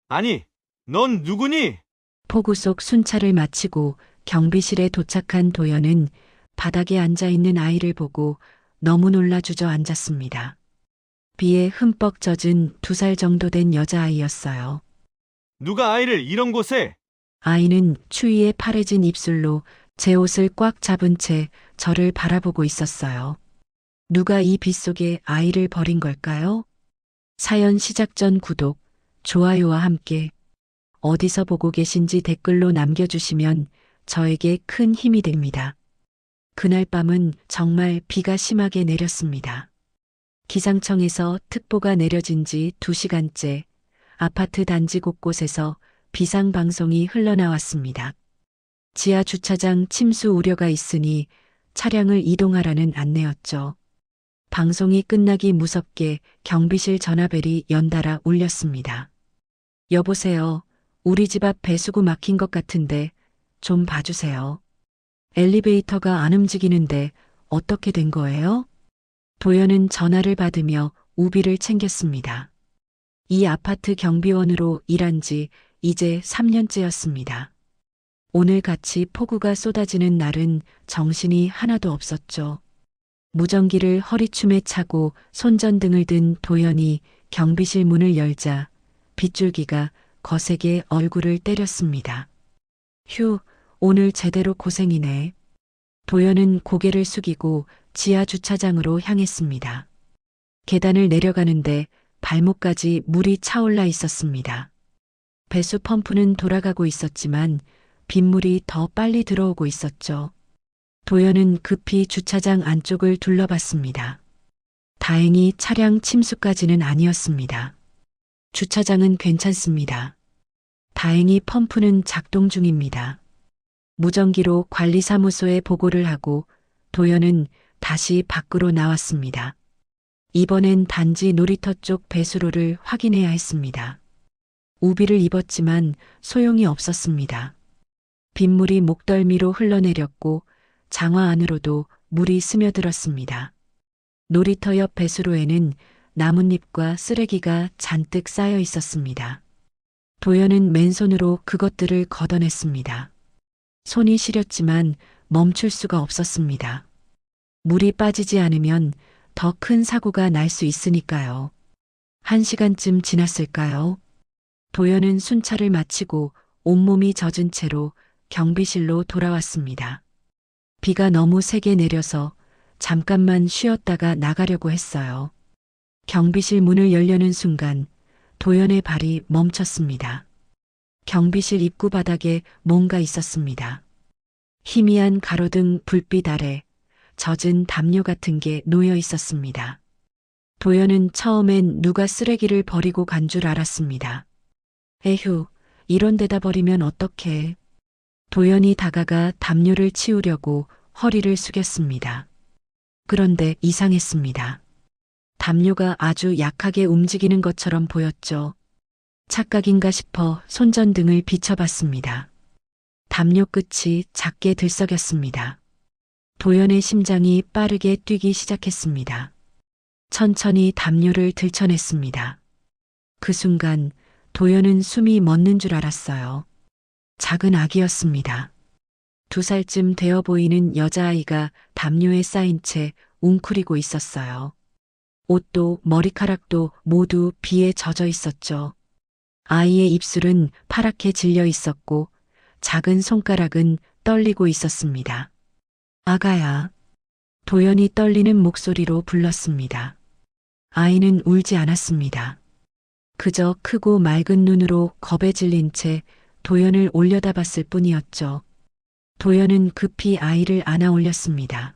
아니, 넌 누구니? 포구 속 순찰을 마치고 경비실에 도착한 도연은 바닥에 앉아 있는 아이를 보고 너무 놀라 주저앉았습니다. 비에 흠뻑 젖은 2살 정도 된 여자아이였어요. 누가 아이를 이런 곳에? 아이는 추위에 파래진 입술로 제 옷을 꽉 잡은 채 저를 바라보고 있었어요. 누가 이 빗속에 아이를 버린 걸까요? 사연 시작 전 구독, 좋아요와 함께 어디서 보고 계신지 댓글로 남겨주시면 저에게 큰 힘이 됩니다. 그날 밤은 정말 비가 심하게 내렸습니다. 기상청에서 특보가 내려진 지 2시간째 아파트 단지 곳곳에서 비상방송이 흘러나왔습니다. 지하 주차장 침수 우려가 있으니 차량을 이동하라는 안내였죠. 방송이 끝나기 무섭게 경비실 전화벨이 연달아 울렸습니다. 여보세요. 우리 집 앞 배수구 막힌 것 같은데 좀 봐주세요. 엘리베이터가 안 움직이는데 어떻게 된 거예요? 도연은 전화를 받으며 우비를 챙겼습니다. 이 아파트 경비원으로 일한 지 이제 3년째였습니다. 오늘 같이 폭우가 쏟아지는 날은 정신이 하나도 없었죠. 무전기를 허리춤에 차고 손전등을 든 도연이 경비실 문을 열자 빗줄기가 거세게 얼굴을 때렸습니다. 휴, 오늘 제대로 고생이네. 도연은 고개를 숙이고 지하 주차장으로 향했습니다. 계단을 내려가는데 발목까지 물이 차올라 있었습니다. 배수 펌프는 돌아가고 있었지만 빗물이 더 빨리 들어오고 있었죠. 도연은 급히 주차장 안쪽을 둘러봤습니다. 다행히 차량 침수까지는 아니었습니다. 주차장은 괜찮습니다. 다행히 펌프는 작동 중입니다. 무전기로 관리사무소에 보고를 하고 도연은 다시 밖으로 나왔습니다. 이번엔 단지 놀이터 쪽 배수로를 확인해야 했습니다. 우비를 입었지만 소용이 없었습니다. 빗물이 목덜미로 흘러내렸고 장화 안으로도 물이 스며들었습니다. 놀이터 옆 배수로에는 나뭇잎과 쓰레기가 잔뜩 쌓여 있었습니다. 도연은 맨손으로 그것들을 걷어냈습니다. 손이 시렸지만 멈출 수가 없었습니다. 물이 빠지지 않으면 더 큰 사고가 날 수 있으니까요. 1시간쯤 지났을까요? 도연은 순찰을 마치고 온몸이 젖은 채로 경비실로 돌아왔습니다. 비가 너무 세게 내려서 잠깐만 쉬었다가 나가려고 했어요. 경비실 문을 열려는 순간 도연의 발이 멈췄습니다. 경비실 입구 바닥에 뭔가 있었습니다. 희미한 가로등 불빛 아래 젖은 담요 같은 게 놓여 있었습니다. 도연은 처음엔 누가 쓰레기를 버리고 간 줄 알았습니다. 에휴, 이런 데다 버리면 어떡해. 도연이 다가가 담요를 치우려고 허리를 숙였습니다. 그런데 이상했습니다. 담요가 아주 약하게 움직이는 것처럼 보였죠. 착각인가 싶어 손전등을 비춰봤습니다. 담요 끝이 작게 들썩였습니다. 도연의 심장이 빠르게 뛰기 시작했습니다. 천천히 담요를 들춰냈습니다. 그 순간 도연은 숨이 멎는 줄 알았어요. 작은 아기였습니다. 2살쯤 되어 보이는 여자아이가 담요에 쌓인 채 웅크리고 있었어요. 옷도 머리카락도 모두 비에 젖어 있었죠. 아이의 입술은 파랗게 질려 있었고 작은 손가락은 떨리고 있었습니다. 아가야. 도연이 떨리는 목소리로 불렀습니다. 아이는 울지 않았습니다. 그저 크고 맑은 눈으로 겁에 질린 채 도연을 올려다봤을 뿐이었죠. 도연은 급히 아이를 안아 올렸습니다.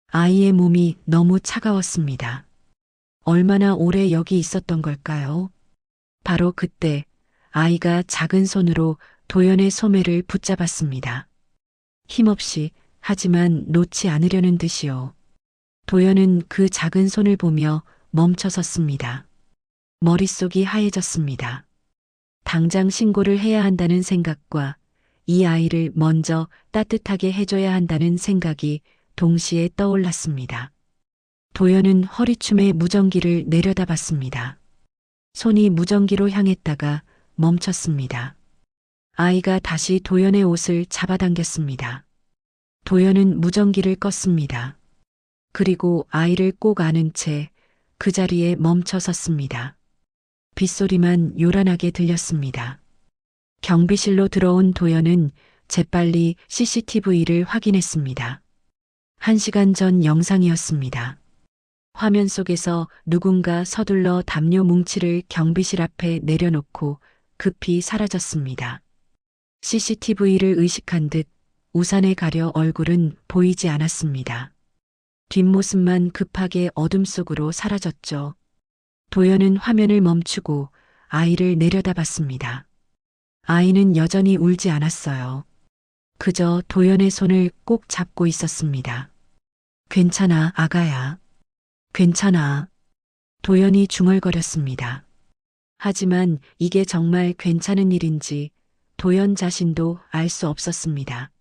아이의 몸이 너무 차가웠습니다. 얼마나 오래 여기 있었던 걸까요? 바로 그때 아이가 작은 손으로 도연의 소매를 붙잡았습니다. 힘없이 하지만 놓지 않으려는 듯이요. 도연은 그 작은 손을 보며 멈춰 섰습니다. 머릿속이 하얘졌습니다. 당장 신고를 해야 한다는 생각과 이 아이를 먼저 따뜻하게 해줘야 한다는 생각이 동시에 떠올랐습니다. 도연은 허리춤에 무전기를 내려다봤습니다. 손이 무전기로 향했다가 멈췄습니다. 아이가 다시 도연의 옷을 잡아당겼습니다. 도연은 무전기를 껐습니다. 그리고 아이를 꼭 안은 채 그 자리에 멈춰 섰습니다. 빗소리만 요란하게 들렸습니다. 경비실로 들어온 도연은 재빨리 CCTV를 확인했습니다. 1시간 전 영상이었습니다. 화면 속에서 누군가 서둘러 담요 뭉치를 경비실 앞에 내려놓고 급히 사라졌습니다. CCTV를 의식한 듯 우산에 가려 얼굴은 보이지 않았습니다. 뒷모습만 급하게 어둠 속으로 사라졌죠. 도연은 화면을 멈추고 아이를 내려다봤습니다. 아이는 여전히 울지 않았어요. 그저 도연의 손을 꼭 잡고 있었습니다. 괜찮아, 아가야. 괜찮아. 도연이 중얼거렸습니다. 하지만 이게 정말 괜찮은 일인지 도연 자신도 알 수 없었습니다.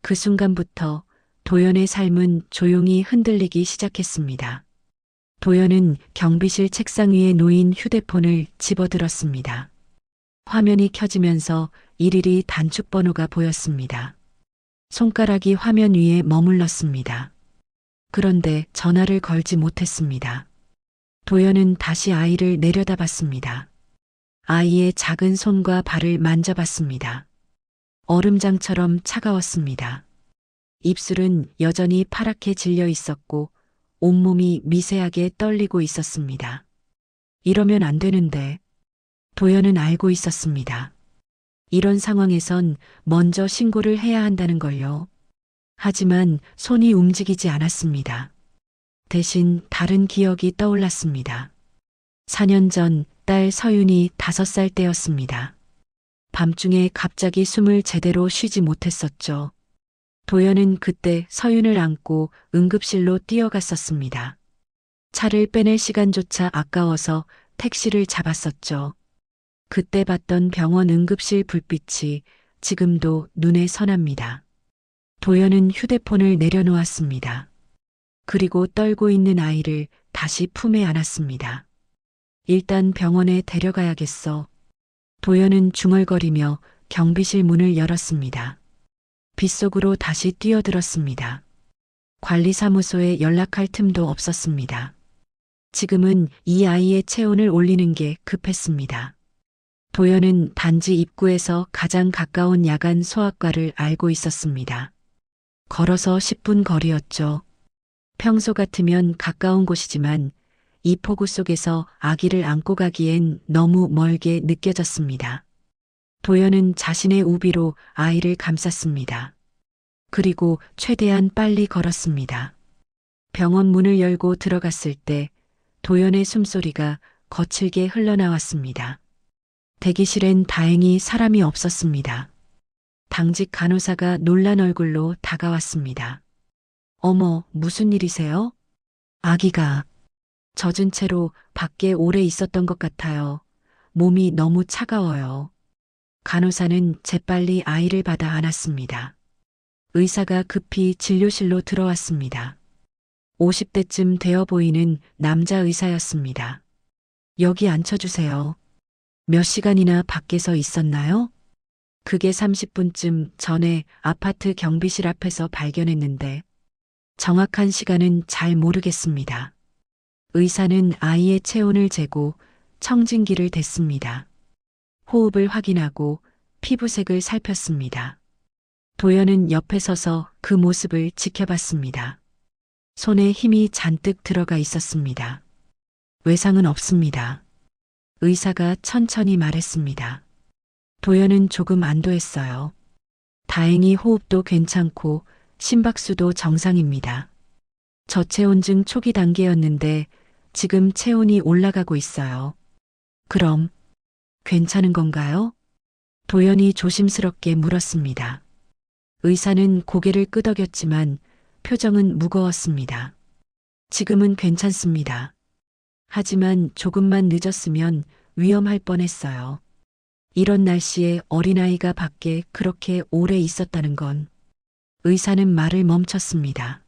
그 순간부터 도연의 삶은 조용히 흔들리기 시작했습니다. 도연은 경비실 책상 위에 놓인 휴대폰을 집어들었습니다. 화면이 켜지면서 일일이 단축번호가 보였습니다. 손가락이 화면 위에 머물렀습니다. 그런데 전화를 걸지 못했습니다. 도연은 다시 아이를 내려다봤습니다. 아이의 작은 손과 발을 만져봤습니다. 얼음장처럼 차가웠습니다. 입술은 여전히 파랗게 질려 있었고 온몸이 미세하게 떨리고 있었습니다. 이러면 안 되는데 도연은 알고 있었습니다. 이런 상황에선 먼저 신고를 해야 한다는 걸요. 하지만 손이 움직이지 않았습니다. 대신 다른 기억이 떠올랐습니다. 4년 전 딸 서윤이 5살 때였습니다. 밤중에 갑자기 숨을 제대로 쉬지 못했었죠. 도연은 그때 서윤을 안고 응급실로 뛰어갔었습니다. 차를 빼낼 시간조차 아까워서 택시를 잡았었죠. 그때 봤던 병원 응급실 불빛이 지금도 눈에 선합니다. 도연은 휴대폰을 내려놓았습니다. 그리고 떨고 있는 아이를 다시 품에 안았습니다. 일단 병원에 데려가야겠어. 도연은 중얼거리며 경비실 문을 열었습니다. 빗속으로 다시 뛰어들었습니다. 관리사무소에 연락할 틈도 없었습니다. 지금은 이 아이의 체온을 올리는 게 급했습니다. 도연은 단지 입구에서 가장 가까운 야간 소아과를 알고 있었습니다. 걸어서 10분 거리였죠. 평소 같으면 가까운 곳이지만 이 폭우 속에서 아기를 안고 가기엔 너무 멀게 느껴졌습니다. 도연은 자신의 우비로 아이를 감쌌습니다. 그리고 최대한 빨리 걸었습니다. 병원 문을 열고 들어갔을 때 도연의 숨소리가 거칠게 흘러나왔습니다. 대기실엔 다행히 사람이 없었습니다. 당직 간호사가 놀란 얼굴로 다가왔습니다. 어머, 무슨 일이세요? 아기가 젖은 채로 밖에 오래 있었던 것 같아요. 몸이 너무 차가워요. 간호사는 재빨리 아이를 받아 안았습니다. 의사가 급히 진료실로 들어왔습니다. 50대쯤 되어 보이는 남자 의사였습니다. 여기 앉혀주세요. 몇 시간이나 밖에서 있었나요? 그게 30분쯤 전에 아파트 경비실 앞에서 발견했는데 정확한 시간은 잘 모르겠습니다. 의사는 아이의 체온을 재고 청진기를 댔습니다. 호흡을 확인하고 피부색을 살폈습니다. 도연은 옆에 서서 그 모습을 지켜봤습니다. 손에 힘이 잔뜩 들어가 있었습니다. 외상은 없습니다. 의사가 천천히 말했습니다. 도연은 조금 안도했어요. 다행히 호흡도 괜찮고 심박수도 정상입니다. 저체온증 초기 단계였는데 지금 체온이 올라가고 있어요. 그럼 괜찮은 건가요? 도연이 조심스럽게 물었습니다. 의사는 고개를 끄덕였지만 표정은 무거웠습니다. 지금은 괜찮습니다. 하지만 조금만 늦었으면 위험할 뻔했어요. 이런 날씨에 어린아이가 밖에 그렇게 오래 있었다는 건 의사는 말을 멈췄습니다.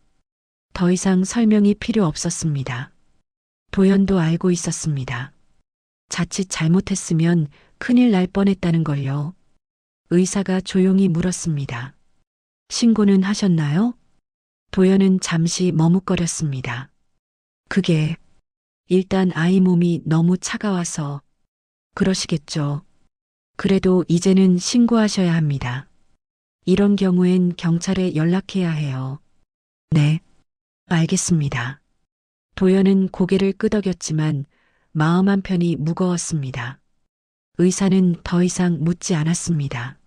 더 이상 설명이 필요 없었습니다. 도연도 알고 있었습니다. 자칫 잘못했으면 큰일 날 뻔했다는 걸요. 의사가 조용히 물었습니다. 신고는 하셨나요? 도연은 잠시 머뭇거렸습니다. 그게 일단 아이 몸이 너무 차가워서 그러시겠죠. 그래도 이제는 신고하셔야 합니다. 이런 경우엔 경찰에 연락해야 해요. 네, 알겠습니다. 도연은 고개를 끄덕였지만 마음 한편이 무거웠습니다. 의사는 더 이상 묻지 않았습니다.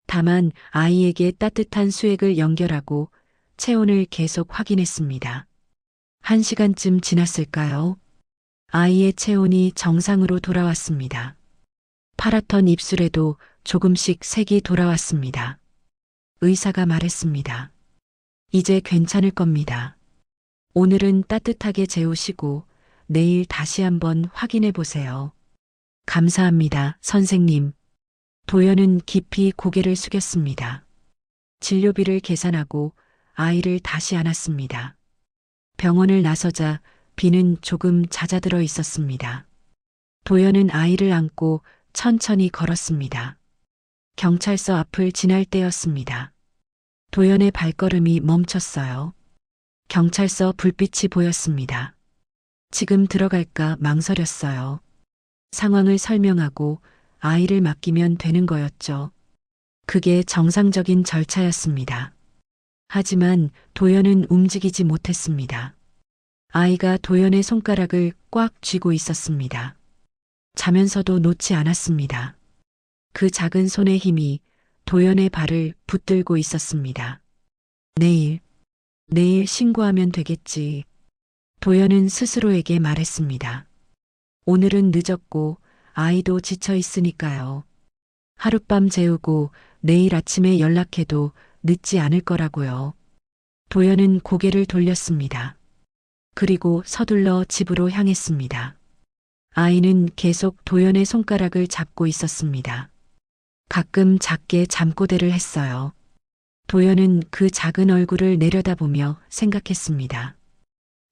다만 아이에게 따뜻한 수액을 연결하고 체온을 계속 확인했습니다. 1시간쯤 지났을까요? 아이의 체온이 정상으로 돌아왔습니다. 파랗던 입술에도 조금씩 색이 돌아왔습니다. 의사가 말했습니다. 이제 괜찮을 겁니다. 오늘은 따뜻하게 재우시고 내일 다시 한번 확인해 보세요. 감사합니다, 선생님. 도연은 깊이 고개를 숙였습니다. 진료비를 계산하고 아이를 다시 안았습니다. 병원을 나서자 비는 조금 잦아들어 있었습니다. 도연은 아이를 안고 천천히 걸었습니다. 경찰서 앞을 지날 때였습니다. 도연의 발걸음이 멈췄어요. 경찰서 불빛이 보였습니다. 지금 들어갈까 망설였어요. 상황을 설명하고 아이를 맡기면 되는 거였죠. 그게 정상적인 절차였습니다. 하지만 도연은 움직이지 못했습니다. 아이가 도연의 손가락을 꽉 쥐고 있었습니다. 자면서도 놓지 않았습니다. 그 작은 손의 힘이 도연의 발을 붙들고 있었습니다. 내일 신고하면 되겠지. 도연은 스스로에게 말했습니다. 오늘은 늦었고 아이도 지쳐 있으니까요. 하룻밤 재우고 내일 아침에 연락해도 늦지 않을 거라고요. 도연은 고개를 돌렸습니다. 그리고 서둘러 집으로 향했습니다. 아이는 계속 도연의 손가락을 잡고 있었습니다. 가끔 작게 잠꼬대를 했어요. 도연은 그 작은 얼굴을 내려다보며 생각했습니다.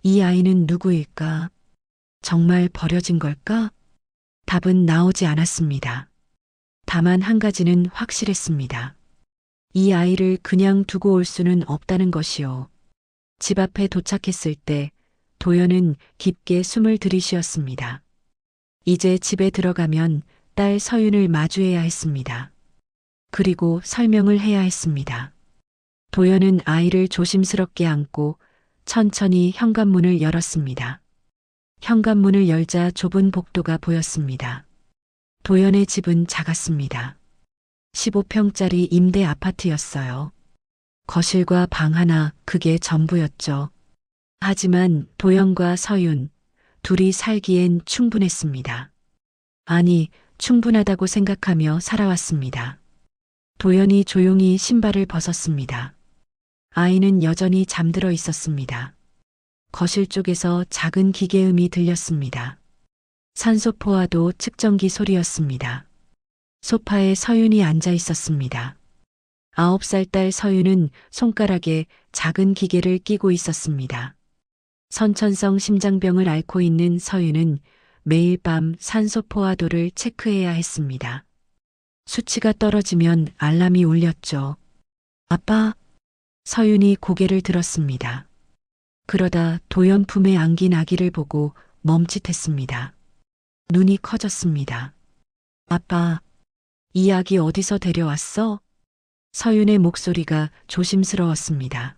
이 아이는 누구일까? 정말 버려진 걸까? 답은 나오지 않았습니다. 다만 한 가지는 확실했습니다. 이 아이를 그냥 두고 올 수는 없다는 것이요. 집 앞에 도착했을 때 도연은 깊게 숨을 들이쉬었습니다. 이제 집에 들어가면 딸 서윤을 마주해야 했습니다. 그리고 설명을 해야 했습니다. 도연은 아이를 조심스럽게 안고 천천히 현관문을 열었습니다. 현관문을 열자 좁은 복도가 보였습니다. 도연의 집은 작았습니다. 15평짜리 임대 아파트였어요. 거실과 방 하나, 그게 전부였죠. 하지만 도연과 서윤, 둘이 살기엔 충분했습니다. 아니, 충분하다고 생각하며 살아왔습니다. 도연이 조용히 신발을 벗었습니다. 아이는 여전히 잠들어 있었습니다. 거실 쪽에서 작은 기계음이 들렸습니다. 산소포화도 측정기 소리였습니다. 소파에 서윤이 앉아 있었습니다. 9살 딸 서윤은 손가락에 작은 기계를 끼고 있었습니다. 선천성 심장병을 앓고 있는 서윤은 매일 밤 산소 포화도를 체크해야 했습니다. 수치가 떨어지면 알람이 울렸죠. 아빠, 서윤이 고개를 들었습니다. 그러다 도연 품에 안긴 아기를 보고 멈칫했습니다. 눈이 커졌습니다. 아빠, 이 아기 어디서 데려왔어? 서윤의 목소리가 조심스러웠습니다.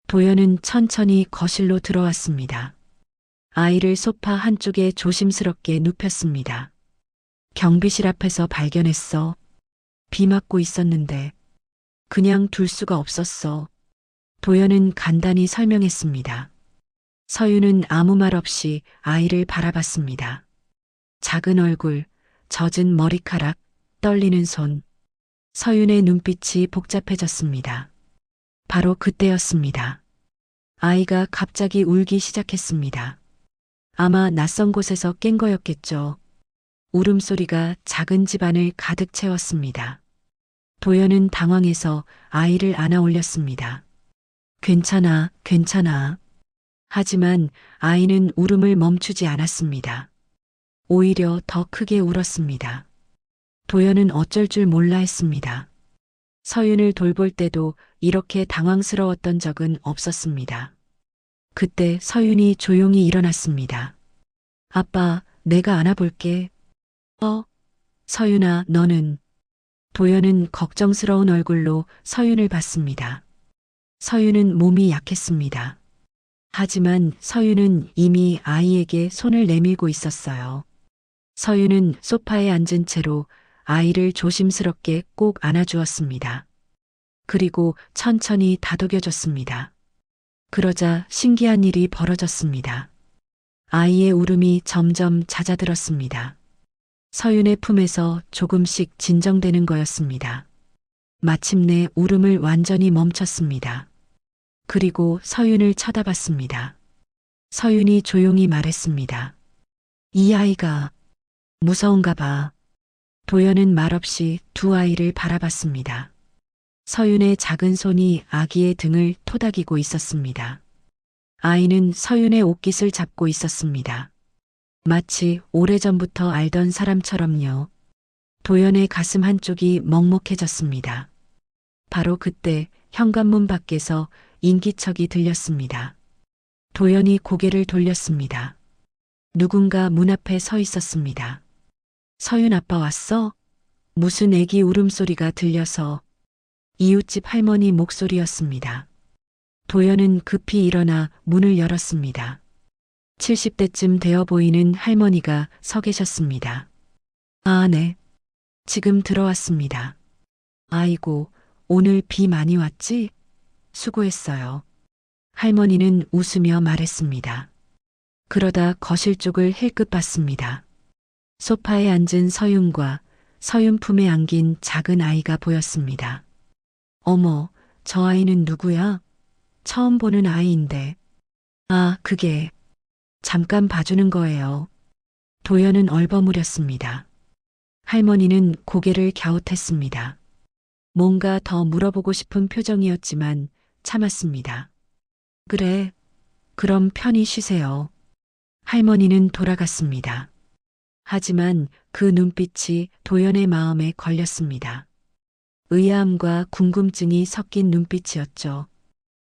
도연은 천천히 거실로 들어왔습니다. 아이를 소파 한쪽에 조심스럽게 눕혔습니다. 경비실 앞에서 발견했어. 비 맞고 있었는데 그냥 둘 수가 없었어. 도연은 간단히 설명했습니다. 서윤은 아무 말 없이 아이를 바라봤습니다. 작은 얼굴, 젖은 머리카락, 떨리는 손. 서윤의 눈빛이 복잡해졌습니다. 바로 그때였습니다. 아이가 갑자기 울기 시작했습니다. 아마 낯선 곳에서 깬 거였겠죠. 울음소리가 작은 집안을 가득 채웠습니다. 도연은 당황해서 아이를 안아 올렸습니다. 괜찮아, 괜찮아. 하지만 아이는 울음을 멈추지 않았습니다. 오히려 더 크게 울었습니다. 도연은 어쩔 줄 몰라 했습니다. 서윤을 돌볼 때도 이렇게 당황스러웠던 적은 없었습니다. 그때 서윤이 조용히 일어났습니다. 아빠, 내가 안아볼게. 서윤아, 너는? 도연은 걱정스러운 얼굴로 서윤을 봤습니다. 서윤은 몸이 약했습니다. 하지만 서윤은 이미 아이에게 손을 내밀고 있었어요. 서윤은 소파에 앉은 채로 아이를 조심스럽게 꼭 안아주었습니다. 그리고 천천히 다독여줬습니다. 그러자 신기한 일이 벌어졌습니다. 아이의 울음이 점점 잦아들었습니다. 서윤의 품에서 조금씩 진정되는 거였습니다. 마침내 울음을 완전히 멈췄습니다. 그리고 서윤을 쳐다봤습니다. 서윤이 조용히 말했습니다. 이 아이가 무서운가 봐. 도연은 말없이 두 아이를 바라봤습니다. 서윤의 작은 손이 아기의 등을 토닥이고 있었습니다. 아이는 서윤의 옷깃을 잡고 있었습니다. 마치 오래전부터 알던 사람처럼요. 도연의 가슴 한쪽이 먹먹해졌습니다. 바로 그때 현관문 밖에서 인기척이 들렸습니다. 도연이 고개를 돌렸습니다. 누군가 문 앞에 서 있었습니다. 서윤 아빠 왔어? 무슨 애기 울음소리가 들려서 이웃집 할머니 목소리였습니다. 도연은 급히 일어나 문을 열었습니다. 70대쯤 되어 보이는 할머니가 서 계셨습니다. 아, 네. 지금 들어왔습니다. 아이고, 오늘 비 많이 왔지? 수고했어요. 할머니는 웃으며 말했습니다. 그러다 거실 쪽을 힐끗 봤습니다. 소파에 앉은 서윤과 서윤 품에 안긴 작은 아이가 보였습니다. 어머, 저 아이는 누구야? 처음 보는 아이인데. 아, 그게 잠깐 봐주는 거예요. 도연은 얼버무렸습니다. 할머니는 고개를 갸웃했습니다. 뭔가 더 물어보고 싶은 표정이었지만 참았습니다. 그래, 그럼 편히 쉬세요. 할머니는 돌아갔습니다. 하지만 그 눈빛이 도연의 마음에 걸렸습니다. 의아함과 궁금증이 섞인 눈빛이었죠.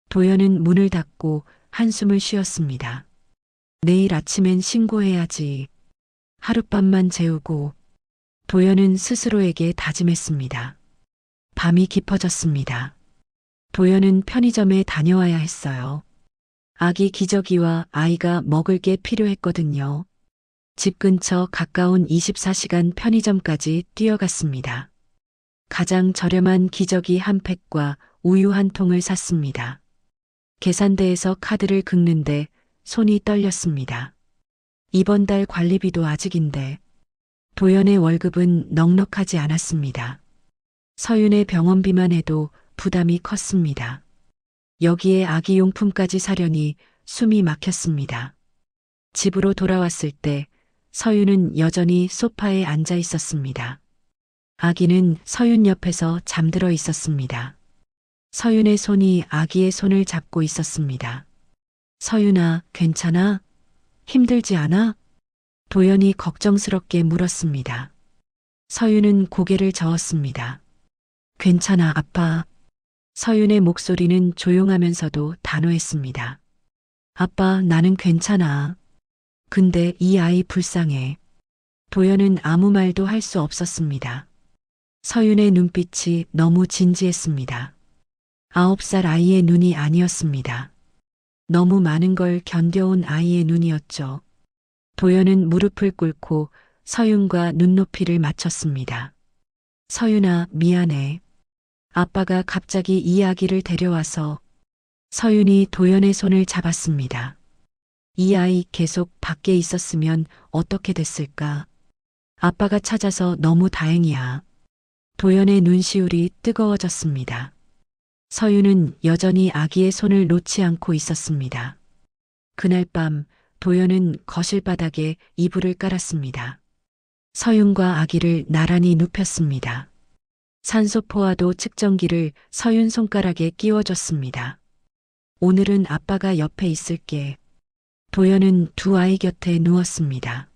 도연은 문을 닫고 한숨을 쉬었습니다. 내일 아침엔 신고해야지. 하룻밤만 재우고. 도연은 스스로에게 다짐했습니다. 밤이 깊어졌습니다. 도연은 편의점에 다녀와야 했어요. 아기 기저귀와 아이가 먹을 게 필요했거든요. 집 근처 가까운 24시간 편의점까지 뛰어갔습니다. 가장 저렴한 기저귀 한 팩과 우유 한 통을 샀습니다. 계산대에서 카드를 긁는데 손이 떨렸습니다. 이번 달 관리비도 아직인데 도연의 월급은 넉넉하지 않았습니다. 서윤의 병원비만 해도 부담이 컸습니다. 여기에 아기 용품까지 사려니 숨이 막혔습니다. 집으로 돌아왔을 때 서윤은 여전히 소파에 앉아 있었습니다. 아기는 서윤 옆에서 잠들어 있었습니다. 서윤의 손이 아기의 손을 잡고 있었습니다. 서윤아, 괜찮아? 힘들지 않아? 도연이 걱정스럽게 물었습니다. 서윤은 고개를 저었습니다. 괜찮아, 아빠. 서윤의 목소리는 조용하면서도 단호했습니다. 아빠, 나는 괜찮아. 근데 이 아이 불쌍해. 도연은 아무 말도 할 수 없었습니다. 서윤의 눈빛이 너무 진지했습니다. 9살 아이의 눈이 아니었습니다. 너무 많은 걸 견뎌온 아이의 눈이었죠. 도연은 무릎을 꿇고 서윤과 눈높이를 맞췄습니다. 서윤아, 미안해. 아빠가 갑자기 이 아기를 데려와서. 서윤이 도연의 손을 잡았습니다. 이 아이 계속 밖에 있었으면 어떻게 됐을까? 아빠가 찾아서 너무 다행이야. 도연의 눈시울이 뜨거워졌습니다. 서윤은 여전히 아기의 손을 놓지 않고 있었습니다. 그날 밤 도연은 거실 바닥에 이불을 깔았습니다. 서윤과 아기를 나란히 눕혔습니다. 산소포화도 측정기를 서윤 손가락에 끼워줬습니다. 오늘은 아빠가 옆에 있을게. 도연은 두 아이 곁에 누웠습니다.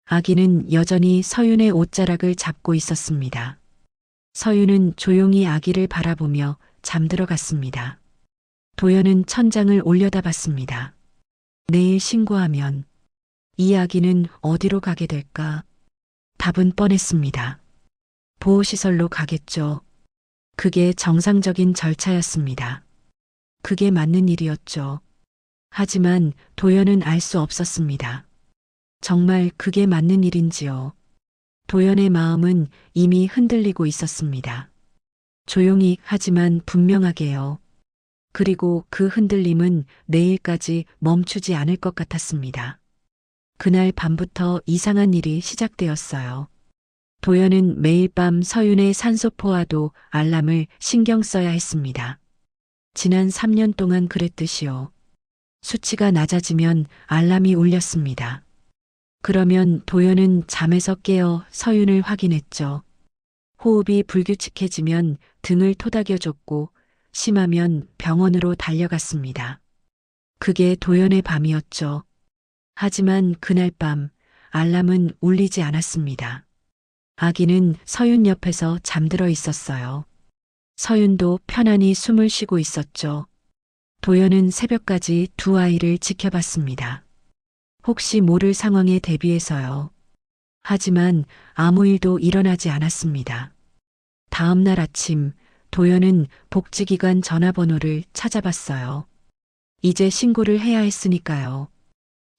아기는 여전히 서윤의 옷자락을 잡고 있었습니다. 서윤은 조용히 아기를 바라보며 잠들어 갔습니다. 도연은 천장을 올려다봤습니다. 내일 신고하면 이 아기는 어디로 가게 될까? 답은 뻔했습니다. 보호시설로 가겠죠. 그게 정상적인 절차였습니다. 그게 맞는 일이었죠. 하지만 도연은 알 수 없었습니다. 정말 그게 맞는 일인지요. 도연의 마음은 이미 흔들리고 있었습니다. 조용히 하지만 분명하게요. 그리고 그 흔들림은 내일까지 멈추지 않을 것 같았습니다. 그날 밤부터 이상한 일이 시작되었어요. 도연은 매일 밤 서윤의 산소포화도 알람을 신경 써야 했습니다. 지난 3년 동안 그랬듯이요. 수치가 낮아지면 알람이 울렸습니다. 그러면 도연은 잠에서 깨어 서윤을 확인했죠. 호흡이 불규칙해지면 등을 토닥여줬고 심하면 병원으로 달려갔습니다. 그게 도연의 밤이었죠. 하지만 그날 밤 알람은 울리지 않았습니다. 아기는 서윤 옆에서 잠들어 있었어요. 서윤도 편안히 숨을 쉬고 있었죠. 도연은 새벽까지 두 아이를 지켜봤습니다. 혹시 모를 상황에 대비해서요. 하지만 아무 일도 일어나지 않았습니다. 다음 날 아침 도연은 복지기관 전화번호를 찾아봤어요. 이제 신고를 해야 했으니까요.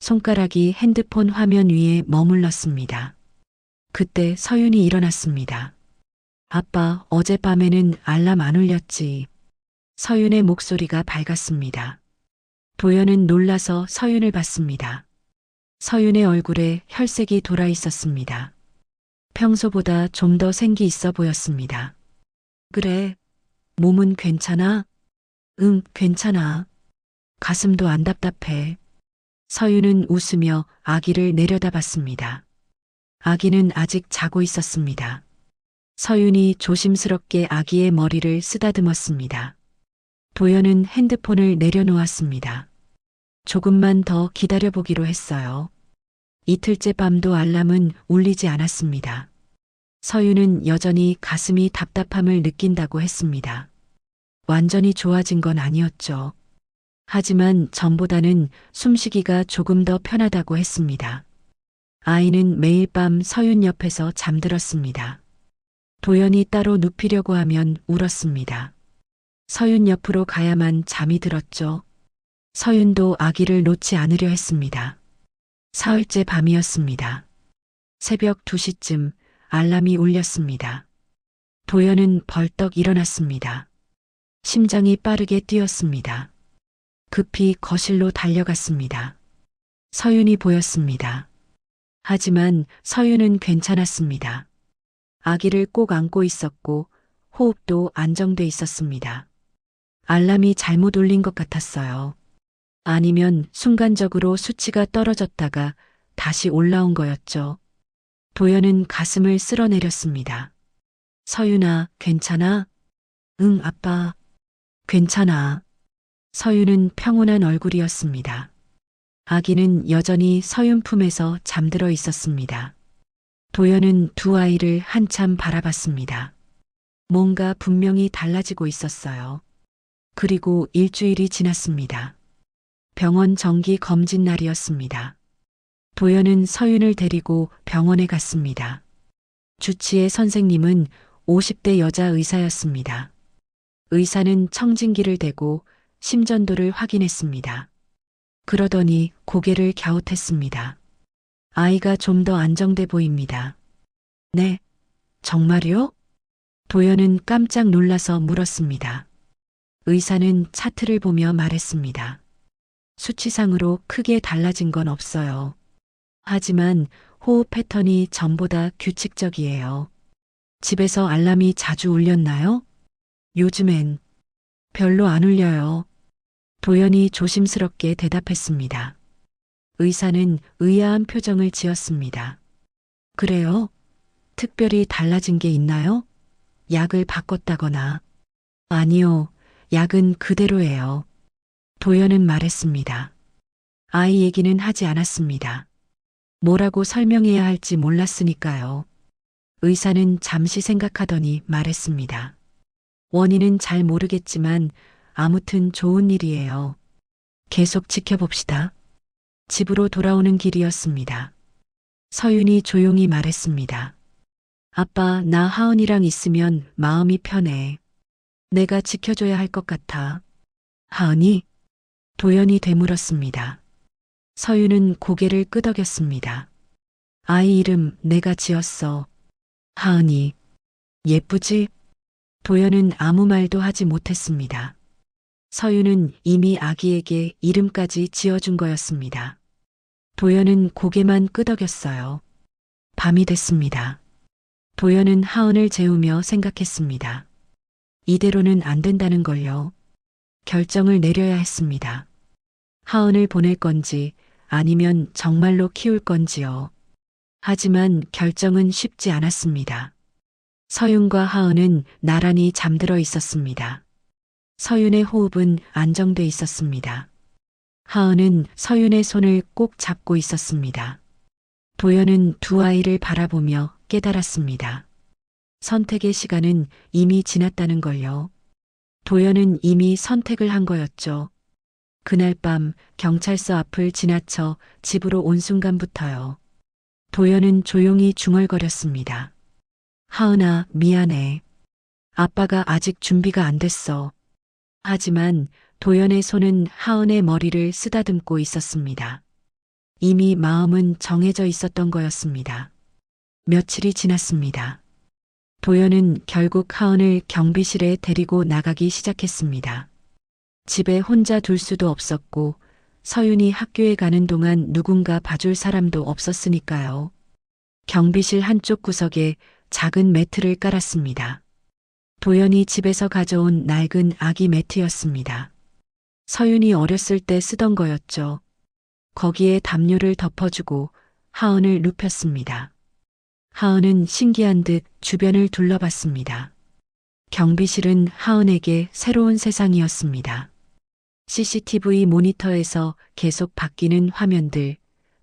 손가락이 핸드폰 화면 위에 머물렀습니다. 그때 서윤이 일어났습니다. 아빠, 어젯밤에는 알람 안 울렸지. 서윤의 목소리가 밝았습니다. 도연은 놀라서 서윤을 봤습니다. 서윤의 얼굴에 혈색이 돌아 있었습니다. 평소보다 좀 더 생기 있어 보였습니다. 그래, 몸은 괜찮아? 응, 괜찮아. 가슴도 안 답답해. 서윤은 웃으며 아기를 내려다봤습니다. 아기는 아직 자고 있었습니다. 서윤이 조심스럽게 아기의 머리를 쓰다듬었습니다. 도연은 핸드폰을 내려놓았습니다. 조금만 더 기다려보기로 했어요. 이틀째 밤도 알람은 울리지 않았습니다. 서윤은 여전히 가슴이 답답함을 느낀다고 했습니다. 완전히 좋아진 건 아니었죠. 하지만 전보다는 숨쉬기가 조금 더 편하다고 했습니다. 아이는 매일 밤 서윤 옆에서 잠들었습니다. 도연이 따로 눕히려고 하면 울었습니다. 서윤 옆으로 가야만 잠이 들었죠. 서윤도 아기를 놓지 않으려 했습니다. 사흘째 밤이었습니다. 새벽 2시쯤 알람이 울렸습니다. 도연은 벌떡 일어났습니다. 심장이 빠르게 뛰었습니다. 급히 거실로 달려갔습니다. 서윤이 보였습니다. 하지만 서윤은 괜찮았습니다. 아기를 꼭 안고 있었고 호흡도 안정돼 있었습니다. 알람이 잘못 울린 것 같았어요. 아니면 순간적으로 수치가 떨어졌다가 다시 올라온 거였죠. 도연은 가슴을 쓸어내렸습니다. 서윤아, 괜찮아? 응, 아빠. 괜찮아. 서윤은 평온한 얼굴이었습니다. 아기는 여전히 서윤 품에서 잠들어 있었습니다. 도연은 두 아이를 한참 바라봤습니다. 뭔가 분명히 달라지고 있었어요. 그리고 일주일이 지났습니다. 병원 정기 검진 날이었습니다. 도연은 서윤을 데리고 병원에 갔습니다. 주치의 선생님은 50대 여자 의사였습니다. 의사는 청진기를 대고 심전도를 확인했습니다. 그러더니 고개를 갸웃했습니다. 아이가 좀 더 안정돼 보입니다. 네, 정말요? 도연은 깜짝 놀라서 물었습니다. 의사는 차트를 보며 말했습니다. 수치상으로 크게 달라진 건 없어요. 하지만 호흡 패턴이 전보다 규칙적이에요. 집에서 알람이 자주 울렸나요? 요즘엔 별로 안 울려요. 도연이 조심스럽게 대답했습니다. 의사는 의아한 표정을 지었습니다. 그래요? 특별히 달라진 게 있나요? 약을 바꿨다거나. 아니요, 약은 그대로예요. 도연은 말했습니다. 아이 얘기는 하지 않았습니다. 뭐라고 설명해야 할지 몰랐으니까요. 의사는 잠시 생각하더니 말했습니다. 원인은 잘 모르겠지만 아무튼 좋은 일이에요. 계속 지켜봅시다. 집으로 돌아오는 길이었습니다. 서윤이 조용히 말했습니다. 아빠, 나 하은이랑 있으면 마음이 편해. 내가 지켜줘야 할 것 같아. 하은이? 도연이 되물었습니다. 서윤은 고개를 끄덕였습니다. 아이 이름 내가 지었어. 하은이. 예쁘지? 도연은 아무 말도 하지 못했습니다. 서윤은 이미 아기에게 이름까지 지어준 거였습니다. 도연은 고개만 끄덕였어요. 밤이 됐습니다. 도연은 하은을 재우며 생각했습니다. 이대로는 안 된다는 걸요. 결정을 내려야 했습니다. 하은을 보낼 건지 아니면 정말로 키울 건지요. 하지만 결정은 쉽지 않았습니다. 서윤과 하은은 나란히 잠들어 있었습니다. 서윤의 호흡은 안정돼 있었습니다. 하은은 서윤의 손을 꼭 잡고 있었습니다. 도연은 두 아이를 바라보며 깨달았습니다. 선택의 시간은 이미 지났다는 걸요. 도연은 이미 선택을 한 거였죠. 그날 밤 경찰서 앞을 지나쳐 집으로 온 순간부터요. 도연은 조용히 중얼거렸습니다. 하은아, 미안해. 아빠가 아직 준비가 안 됐어. 하지만 도연의 손은 하은의 머리를 쓰다듬고 있었습니다. 이미 마음은 정해져 있었던 거였습니다. 며칠이 지났습니다. 도연은 결국 하은을 경비실에 데리고 나가기 시작했습니다. 집에 혼자 둘 수도 없었고 서윤이 학교에 가는 동안 누군가 봐줄 사람도 없었으니까요. 경비실 한쪽 구석에 작은 매트를 깔았습니다. 도연이 집에서 가져온 낡은 아기 매트였습니다. 서윤이 어렸을 때 쓰던 거였죠. 거기에 담요를 덮어주고 하은을 눕혔습니다. 하은은 신기한 듯 주변을 둘러봤습니다. 경비실은 하은에게 새로운 세상이었습니다. CCTV 모니터에서 계속 바뀌는 화면들,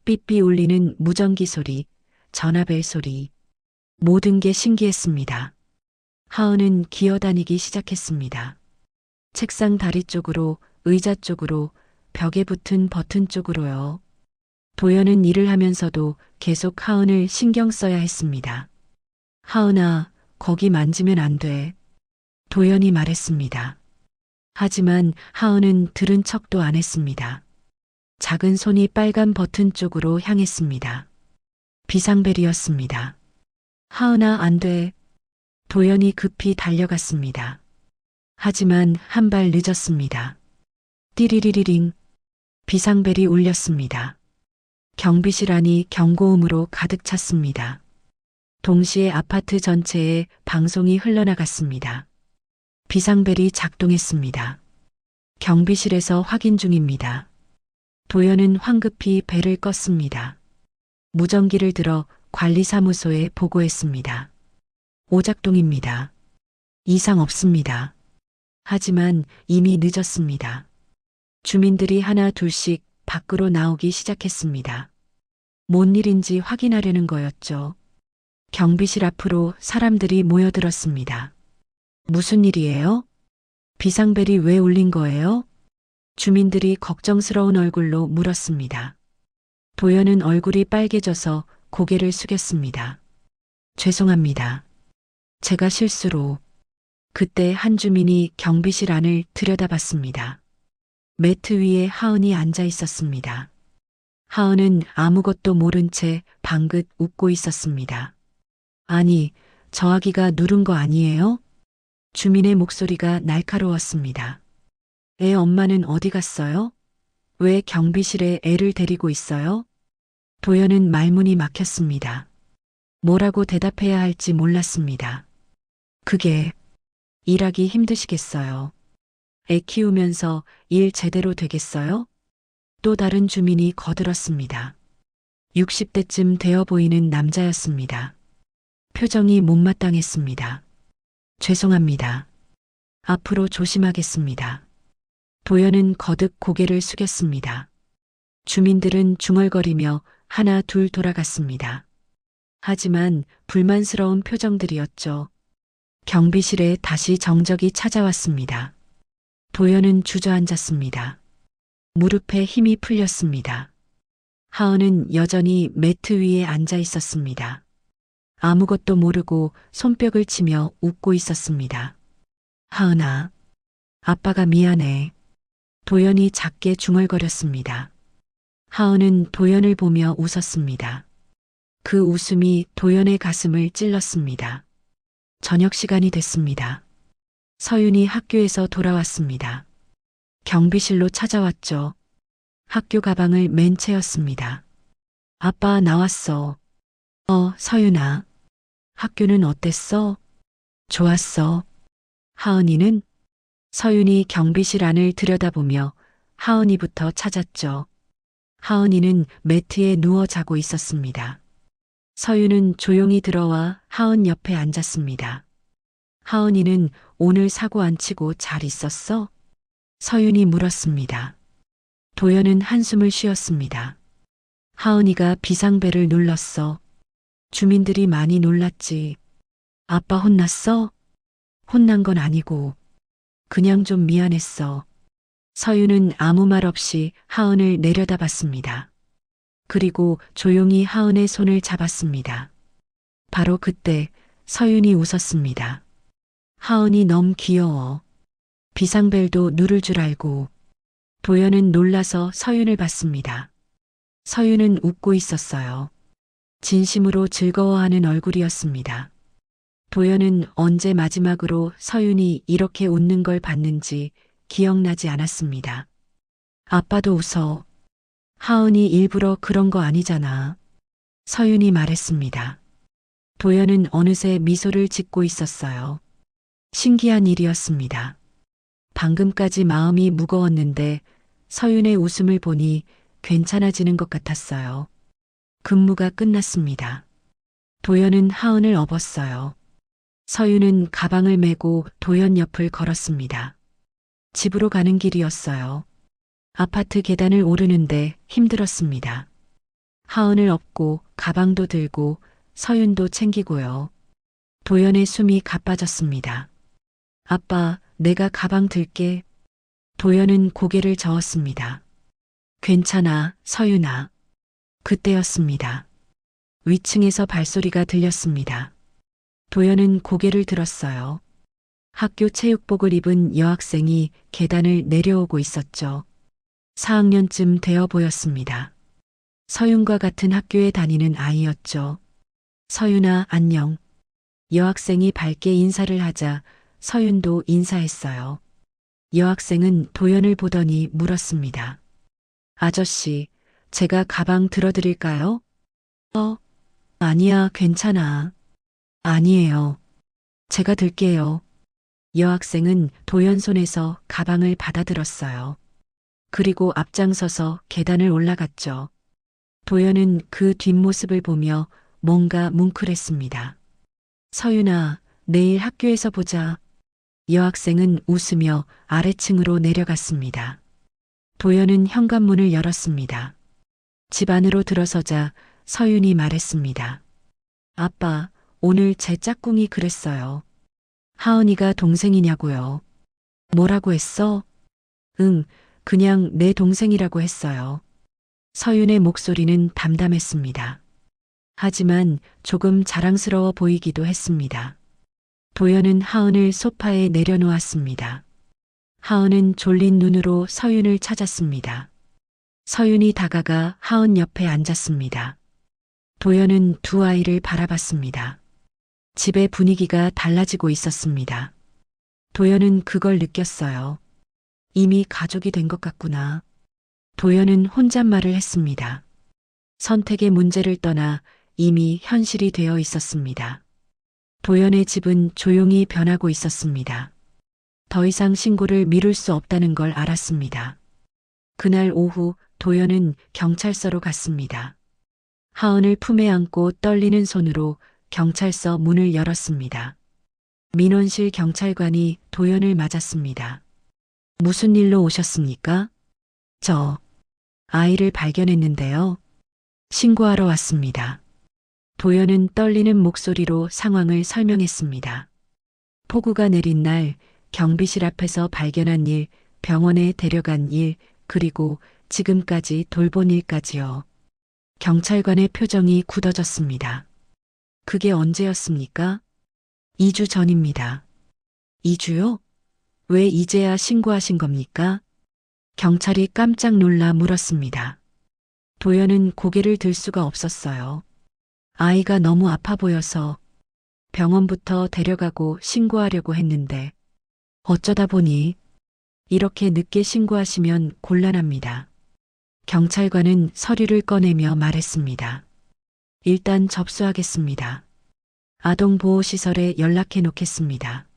삐삐 울리는 무전기 소리, 전화벨 소리. 모든 게 신기했습니다. 하은은 기어다니기 시작했습니다. 책상 다리 쪽으로, 의자 쪽으로, 벽에 붙은 버튼 쪽으로요. 도연은 일을 하면서도 계속 하은을 신경 써야 했습니다. 하은아, 거기 만지면 안 돼. 도연이 말했습니다. 하지만 하은은 들은 척도 안 했습니다. 작은 손이 빨간 버튼 쪽으로 향했습니다. 비상벨이었습니다. 하은아, 안 돼. 도연이 급히 달려갔습니다. 하지만 한 발 늦었습니다. 띠리리리링. 비상벨이 울렸습니다. 경비실 안이 경고음으로 가득 찼습니다. 동시에 아파트 전체에 방송이 흘러나갔습니다. 비상벨이 작동했습니다. 경비실에서 확인 중입니다. 도연은 황급히 벨을 껐습니다. 무전기를 들어 관리사무소에 보고했습니다. 오작동입니다. 이상 없습니다. 하지만 이미 늦었습니다. 주민들이 하나 둘씩 밖으로 나오기 시작했습니다. 뭔 일인지 확인하려는 거였죠. 경비실 앞으로 사람들이 모여들었습니다. 무슨 일이에요? 비상벨이 왜 울린 거예요? 주민들이 걱정스러운 얼굴로 물었습니다. 도연은 얼굴이 빨개져서 고개를 숙였습니다. 죄송합니다. 제가 실수로. 그때 한 주민이 경비실 안을 들여다봤습니다. 매트 위에 하은이 앉아 있었습니다. 하은은 아무것도 모른 채 방긋 웃고 있었습니다. 아니, 저 아기가 누른 거 아니에요? 주민의 목소리가 날카로웠습니다. 애 엄마는 어디 갔어요? 왜 경비실에 애를 데리고 있어요? 도연은 말문이 막혔습니다. 뭐라고 대답해야 할지 몰랐습니다. 그게 일하기 힘드시겠어요. 애 키우면서 일 제대로 되겠어요? 또 다른 주민이 거들었습니다. 60대쯤 되어 보이는 남자였습니다. 표정이 못마땅했습니다. 죄송합니다. 앞으로 조심하겠습니다. 도연은 거듭 고개를 숙였습니다. 주민들은 중얼거리며 하나 둘 돌아갔습니다. 하지만 불만스러운 표정들이었죠. 경비실에 다시 정적이 찾아왔습니다. 도연은 주저앉았습니다. 무릎에 힘이 풀렸습니다. 하은은 여전히 매트 위에 앉아 있었습니다. 아무것도 모르고 손뼉을 치며 웃고 있었습니다. 하은아, 아빠가 미안해. 도연이 작게 중얼거렸습니다. 하은은 도연을 보며 웃었습니다. 그 웃음이 도연의 가슴을 찔렀습니다. 저녁 시간이 됐습니다. 서윤이 학교에서 돌아왔습니다. 경비실로 찾아왔죠. 학교 가방을 맨 채였습니다. 아빠 나왔어. 서윤아. 학교는 어땠어? 좋았어. 하은이는? 서윤이 경비실 안을 들여다보며 하은이부터 찾았죠. 하은이는 매트에 누워 자고 있었습니다. 서윤은 조용히 들어와 하은 옆에 앉았습니다. 하은이는 오늘 사고 안 치고 잘 있었어? 서윤이 물었습니다. 도연은 한숨을 쉬었습니다. 하은이가 비상벨을 눌렀어. 주민들이 많이 놀랐지. 아빠 혼났어? 혼난 건 아니고 그냥 좀 미안했어. 서윤은 아무 말 없이 하은을 내려다봤습니다. 그리고 조용히 하은의 손을 잡았습니다. 바로 그때 서윤이 웃었습니다. 하은이 너무 귀여워. 비상벨도 누를 줄 알고. 도연은 놀라서 서윤을 봤습니다. 서윤은 웃고 있었어요. 진심으로 즐거워하는 얼굴이었습니다. 도연은 언제 마지막으로 서윤이 이렇게 웃는 걸 봤는지 기억나지 않았습니다. 아빠도 웃어. 하은이 일부러 그런 거 아니잖아. 서윤이 말했습니다. 도연은 어느새 미소를 짓고 있었어요. 신기한 일이었습니다. 방금까지 마음이 무거웠는데 서윤의 웃음을 보니 괜찮아지는 것 같았어요. 근무가 끝났습니다. 도연은 하은을 업었어요. 서윤은 가방을 메고 도연 옆을 걸었습니다. 집으로 가는 길이었어요. 아파트 계단을 오르는데 힘들었습니다. 하은을 업고 가방도 들고 서윤도 챙기고요. 도연의 숨이 가빠졌습니다. 아빠, 내가 가방 들게. 도연은 고개를 저었습니다. 괜찮아, 서윤아. 그때였습니다. 위층에서 발소리가 들렸습니다. 도연은 고개를 들었어요. 학교 체육복을 입은 여학생이 계단을 내려오고 있었죠. 4학년쯤 되어 보였습니다. 서윤과 같은 학교에 다니는 아이였죠. 서윤아, 안녕. 여학생이 밝게 인사를 하자 서윤도 인사했어요. 여학생은 도연을 보더니 물었습니다. 아저씨, 제가 가방 들어드릴까요? 아니야, 괜찮아. 아니에요. 제가 들게요. 여학생은 도연 손에서 가방을 받아들었어요. 그리고 앞장서서 계단을 올라갔죠. 도연은 그 뒷모습을 보며 뭔가 뭉클했습니다. 서윤아, 내일 학교에서 보자. 여학생은 웃으며 아래층으로 내려갔습니다. 도연은 현관문을 열었습니다. 집 안으로 들어서자 서윤이 말했습니다. 아빠, 오늘 제 짝꿍이 그랬어요. 하은이가 동생이냐고요. 뭐라고 했어? 응, 그냥 내 동생이라고 했어요. 서윤의 목소리는 담담했습니다. 하지만 조금 자랑스러워 보이기도 했습니다. 도연은 하은을 소파에 내려놓았습니다. 하은은 졸린 눈으로 서윤을 찾았습니다. 서윤이 다가가 하은 옆에 앉았습니다. 도연은 두 아이를 바라봤습니다. 집의 분위기가 달라지고 있었습니다. 도연은 그걸 느꼈어요. 이미 가족이 된 것 같구나. 도연은 혼잣말을 했습니다. 선택의 문제를 떠나 이미 현실이 되어 있었습니다. 도연의 집은 조용히 변하고 있었습니다. 더 이상 신고를 미룰 수 없다는 걸 알았습니다. 그날 오후 도연은 경찰서로 갔습니다. 하은을 품에 안고 떨리는 손으로 경찰서 문을 열었습니다. 민원실 경찰관이 도연을 맞았습니다. 무슨 일로 오셨습니까? 저 아이를 발견했는데요. 신고하러 왔습니다. 도연은 떨리는 목소리로 상황을 설명했습니다. 폭우가 내린 날 경비실 앞에서 발견한 일, 병원에 데려간 일, 그리고 지금까지 돌본 일까지요. 경찰관의 표정이 굳어졌습니다. 그게 언제였습니까? 2주 전입니다. 2주요? 왜 이제야 신고하신 겁니까? 경찰이 깜짝 놀라 물었습니다. 도연은 고개를 들 수가 없었어요. 아이가 너무 아파 보여서 병원부터 데려가고 신고하려고 했는데 어쩌다 보니 이렇게 늦게 신고하시면 곤란합니다. 경찰관은 서류를 꺼내며 말했습니다. 일단 접수하겠습니다. 아동보호시설에 연락해 놓겠습니다.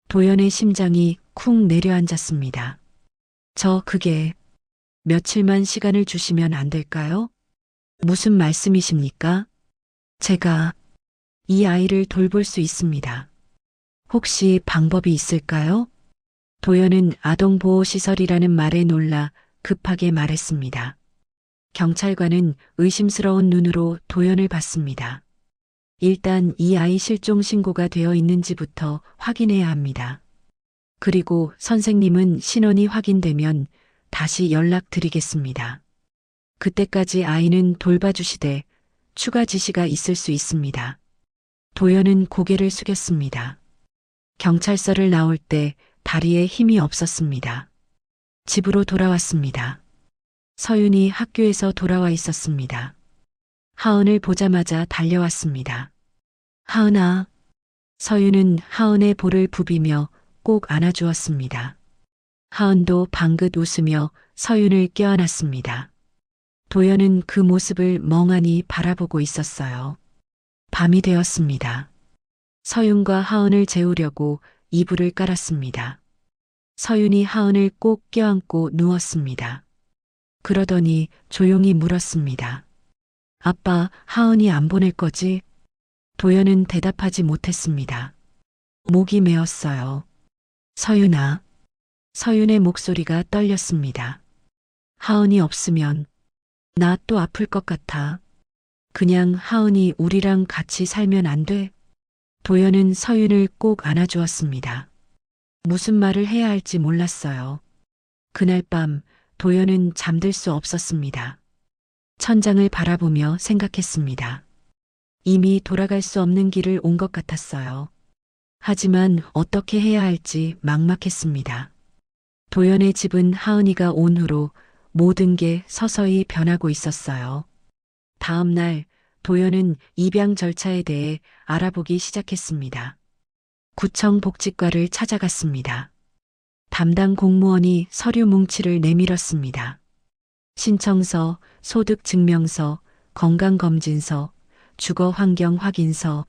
도연의 심장이 쿵 내려앉았습니다. 그게 며칠만 시간을 주시면 안 될까요? 무슨 말씀이십니까? 제가 이 아이를 돌볼 수 있습니다. 혹시 방법이 있을까요? 도연은 아동보호시설이라는 말에 놀라 급하게 말했습니다. 경찰관은 의심스러운 눈으로 도연을 봤습니다. 일단 이 아이 실종 신고가 되어 있는지부터 확인해야 합니다. 그리고 선생님은 신원이 확인되면 다시 연락드리겠습니다. 그때까지 아이는 돌봐주시되 추가 지시가 있을 수 있습니다. 도연은 고개를 숙였습니다. 경찰서를 나올 때 다리에 힘이 없었습니다. 집으로 돌아왔습니다. 서윤이 학교에서 돌아와 있었습니다. 하은을 보자마자 달려왔습니다. 하은아. 서윤은 하은의 볼을 부비며 꼭 안아주었습니다. 하은도 방긋 웃으며 서윤을 껴안았습니다. 도연은 그 모습을 멍하니 바라보고 있었어요. 밤이 되었습니다. 서윤과 하은을 재우려고 이불을 깔았습니다. 서윤이 하은을 꼭 껴안고 누웠습니다. 그러더니 조용히 물었습니다. 아빠, 하은이 안 보낼 거지? 도연은 대답하지 못했습니다. 목이 메었어요. 서윤아. 서윤의 목소리가 떨렸습니다. 하은이 없으면 나 또 아플 것 같아. 그냥 하은이 우리랑 같이 살면 안 돼? 도연은 서윤을 꼭 안아주었습니다. 무슨 말을 해야 할지 몰랐어요. 그날 밤 도연은 잠들 수 없었습니다. 천장을 바라보며 생각했습니다. 이미 돌아갈 수 없는 길을 온 것 같았어요. 하지만 어떻게 해야 할지 막막했습니다. 도연의 집은 하은이가 온 후로 모든 게 서서히 변하고 있었어요. 다음 날 도연은 입양 절차에 대해 알아보기 시작했습니다. 구청 복지과를 찾아갔습니다. 담당 공무원이 서류 뭉치를 내밀었습니다. 신청서, 소득증명서, 건강검진서, 주거환경 확인서,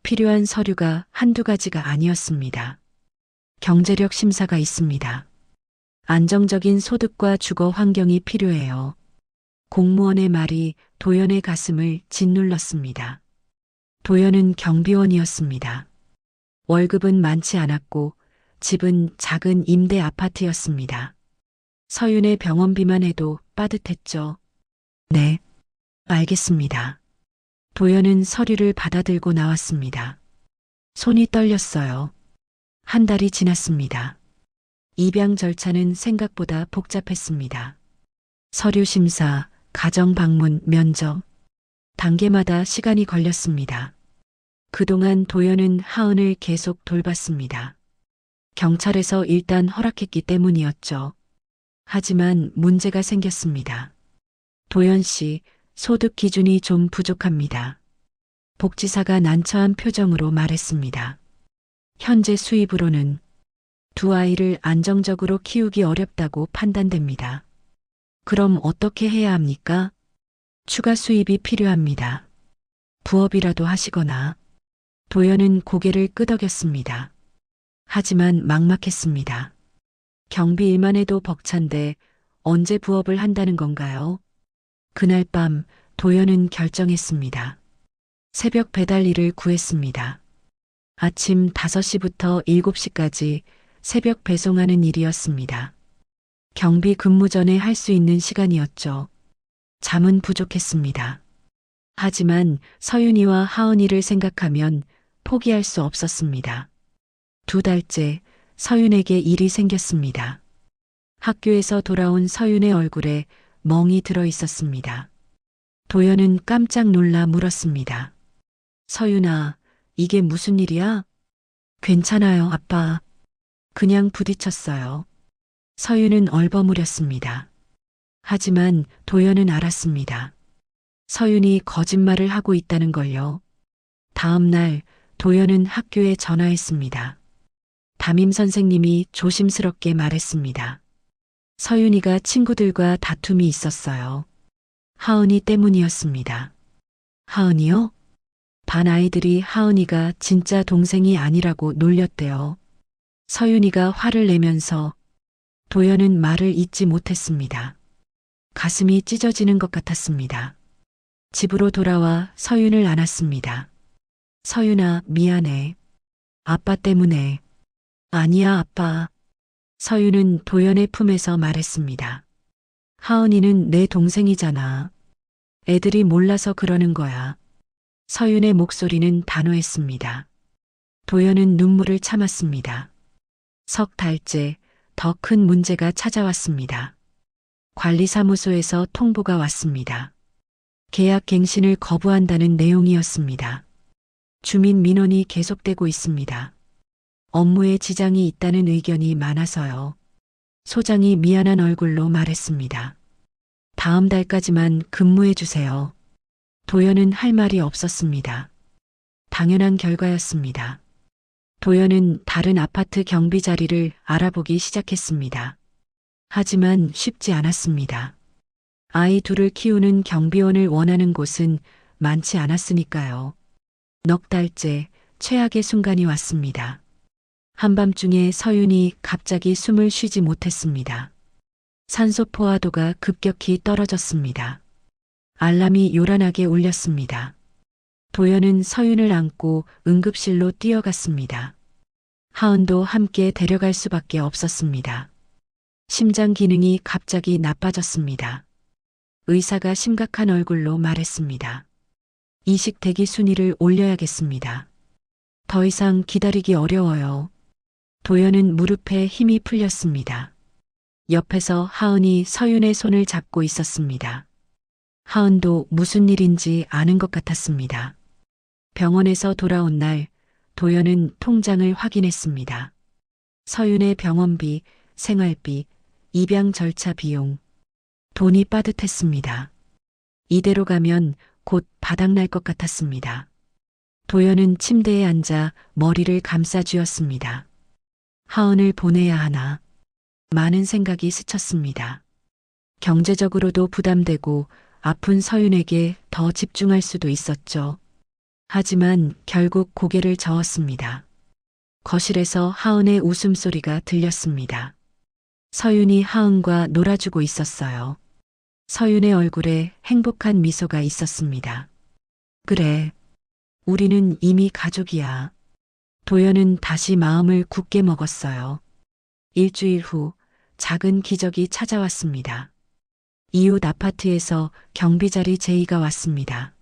필요한 서류가 한두 가지가 아니었습니다. 경제력 심사가 있습니다. 안정적인 소득과 주거 환경이 필요해요. 공무원의 말이 도연의 가슴을 짓눌렀습니다. 도연은 경비원이었습니다. 월급은 많지 않았고 집은 작은 임대 아파트였습니다. 서윤의 병원비만 해도 빠듯했죠. 네, 알겠습니다. 도연은 서류를 받아들고 나왔습니다. 손이 떨렸어요. 한 달이 지났습니다. 입양 절차는 생각보다 복잡했습니다. 서류 심사, 가정 방문, 면접. 단계마다 시간이 걸렸습니다. 그동안 도연은 하은을 계속 돌봤습니다. 경찰에서 일단 허락했기 때문이었죠. 하지만 문제가 생겼습니다. 도연 씨, 소득 기준이 좀 부족합니다. 복지사가 난처한 표정으로 말했습니다. 현재 수입으로는 두 아이를 안정적으로 키우기 어렵다고 판단됩니다. 그럼 어떻게 해야 합니까? 추가 수입이 필요합니다. 부업이라도 하시거나. 도연은 고개를 끄덕였습니다. 하지만 막막했습니다. 경비 일만 해도 벅찬데 언제 부업을 한다는 건가요? 그날 밤 도연은 결정했습니다. 새벽 배달 일을 구했습니다. 아침 5시부터 7시까지 새벽 배송하는 일이었습니다. 경비 근무 전에 할 수 있는 시간이었죠. 잠은 부족했습니다. 하지만 서윤이와 하은이를 생각하면 포기할 수 없었습니다. 2달째 서윤에게 일이 생겼습니다. 학교에서 돌아온 서윤의 얼굴에 멍이 들어 있었습니다. 도연은 깜짝 놀라 물었습니다. 서윤아, 이게 무슨 일이야? 괜찮아요, 아빠. 그냥 부딪혔어요. 서윤은 얼버무렸습니다. 하지만 도연은 알았습니다. 서윤이 거짓말을 하고 있다는 걸요. 다음 날 도연은 학교에 전화했습니다. 담임 선생님이 조심스럽게 말했습니다. 서윤이가 친구들과 다툼이 있었어요. 하은이 때문이었습니다. 하은이요? 반 아이들이 하은이가 진짜 동생이 아니라고 놀렸대요. 서윤이가 화를 내면서 도연은 말을 잇지 못했습니다. 가슴이 찢어지는 것 같았습니다. 집으로 돌아와 서윤을 안았습니다. 서윤아, 미안해. 아빠 때문에. 아니야, 아빠. 서윤은 도연의 품에서 말했습니다. 하은이는 내 동생이잖아. 애들이 몰라서 그러는 거야. 서윤의 목소리는 단호했습니다. 도연은 눈물을 참았습니다. 3달째 더 큰 문제가 찾아왔습니다. 관리사무소에서 통보가 왔습니다. 계약 갱신을 거부한다는 내용이었습니다. 주민 민원이 계속되고 있습니다. 업무에 지장이 있다는 의견이 많아서요. 소장이 미안한 얼굴로 말했습니다. 다음 달까지만 근무해 주세요. 도연은 할 말이 없었습니다. 당연한 결과였습니다. 도연은 다른 아파트 경비 자리를 알아보기 시작했습니다. 하지만 쉽지 않았습니다. 아이 둘을 키우는 경비원을 원하는 곳은 많지 않았으니까요. 넉 달째 최악의 순간이 왔습니다. 한밤중에 서윤이 갑자기 숨을 쉬지 못했습니다. 산소 포화도가 급격히 떨어졌습니다. 알람이 요란하게 울렸습니다. 도연은 서윤을 안고 응급실로 뛰어갔습니다. 하은도 함께 데려갈 수밖에 없었습니다. 심장 기능이 갑자기 나빠졌습니다. 의사가 심각한 얼굴로 말했습니다. 이식 대기 순위를 올려야겠습니다. 더 이상 기다리기 어려워요. 도연은 무릎에 힘이 풀렸습니다. 옆에서 하은이 서윤의 손을 잡고 있었습니다. 하은도 무슨 일인지 아는 것 같았습니다. 병원에서 돌아온 날 도연은 통장을 확인했습니다. 서윤의 병원비, 생활비, 입양 절차 비용. 돈이 빠듯했습니다. 이대로 가면 곧 바닥날 것 같았습니다. 도연은 침대에 앉아 머리를 감싸쥐었습니다. 하은을 보내야 하나. 많은 생각이 스쳤습니다. 경제적으로도 부담되고 아픈 서윤에게 더 집중할 수도 있었죠. 하지만 결국 고개를 저었습니다. 거실에서 하은의 웃음소리가 들렸습니다. 서윤이 하은과 놀아주고 있었어요. 서윤의 얼굴에 행복한 미소가 있었습니다. 그래, 우리는 이미 가족이야. 도연은 다시 마음을 굳게 먹었어요. 일주일 후 작은 기적이 찾아왔습니다. 이웃 아파트에서 경비자리 제의가 왔습니다.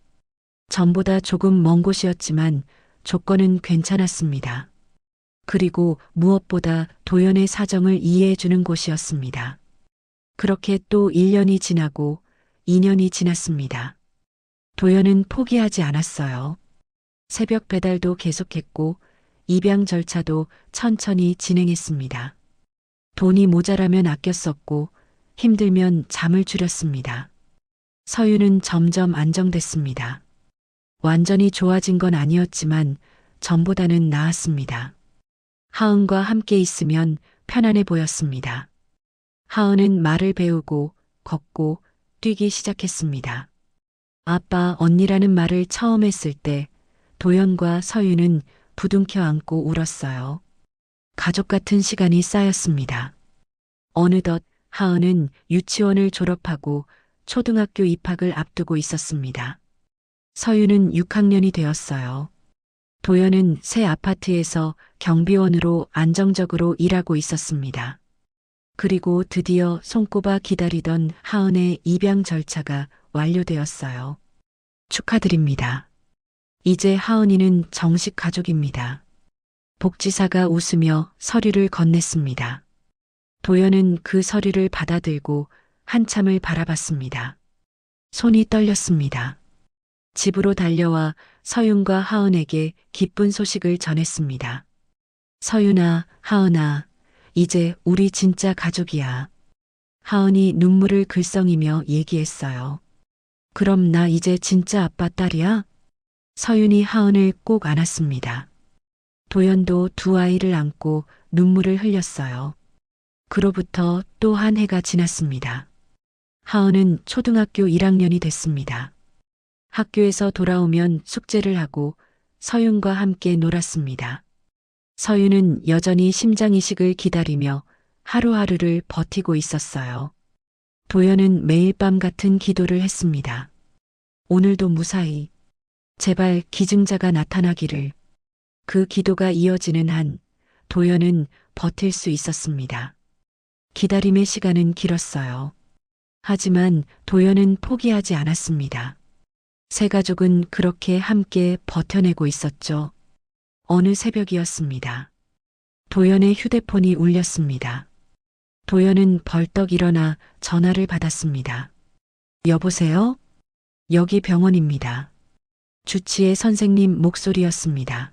전보다 조금 먼 곳이었지만 조건은 괜찮았습니다. 그리고 무엇보다 도연의 사정을 이해해주는 곳이었습니다. 그렇게 또 1년이 지나고 2년이 지났습니다. 도연은 포기하지 않았어요. 새벽 배달도 계속했고 입양 절차도 천천히 진행했습니다. 돈이 모자라면 아껴 썼고 힘들면 잠을 줄였습니다. 서윤은 점점 안정됐습니다. 완전히 좋아진 건 아니었지만 전보다는 나았습니다. 하은과 함께 있으면 편안해 보였습니다. 하은은 말을 배우고 걷고 뛰기 시작했습니다. 아빠, 언니라는 말을 처음 했을 때 도연과 서윤은 부둥켜 안고 울었어요. 가족 같은 시간이 쌓였습니다. 어느덧 하은은 유치원을 졸업하고 초등학교 입학을 앞두고 있었습니다. 서윤은 6학년이 되었어요. 도연은 새 아파트에서 경비원으로 안정적으로 일하고 있었습니다. 그리고 드디어 손꼽아 기다리던 하은의 입양 절차가 완료되었어요. 축하드립니다. 이제 하은이는 정식 가족입니다. 복지사가 웃으며 서류를 건넸습니다. 도연은 그 서류를 받아들고 한참을 바라봤습니다. 손이 떨렸습니다. 집으로 달려와 서윤과 하은에게 기쁜 소식을 전했습니다. 서윤아, 하은아, 이제 우리 진짜 가족이야. 하은이 눈물을 글썽이며 얘기했어요. 그럼 나 이제 진짜 아빠 딸이야? 서윤이 하은을 꼭 안았습니다. 도연도 두 아이를 안고 눈물을 흘렸어요. 그로부터 또 한 해가 지났습니다. 하은은 초등학교 1학년이 됐습니다. 학교에서 돌아오면 숙제를 하고 서윤과 함께 놀았습니다. 서윤은 여전히 심장이식을 기다리며 하루하루를 버티고 있었어요. 도연은 매일 밤 같은 기도를 했습니다. 오늘도 무사히 제발 기증자가 나타나기를. 그 기도가 이어지는 한 도연은 버틸 수 있었습니다. 기다림의 시간은 길었어요. 하지만 도연은 포기하지 않았습니다. 세 가족은 그렇게 함께 버텨내고 있었죠. 어느 새벽이었습니다. 도연의 휴대폰이 울렸습니다. 도연은 벌떡 일어나 전화를 받았습니다. 여보세요? 여기 병원입니다. 주치의 선생님 목소리였습니다.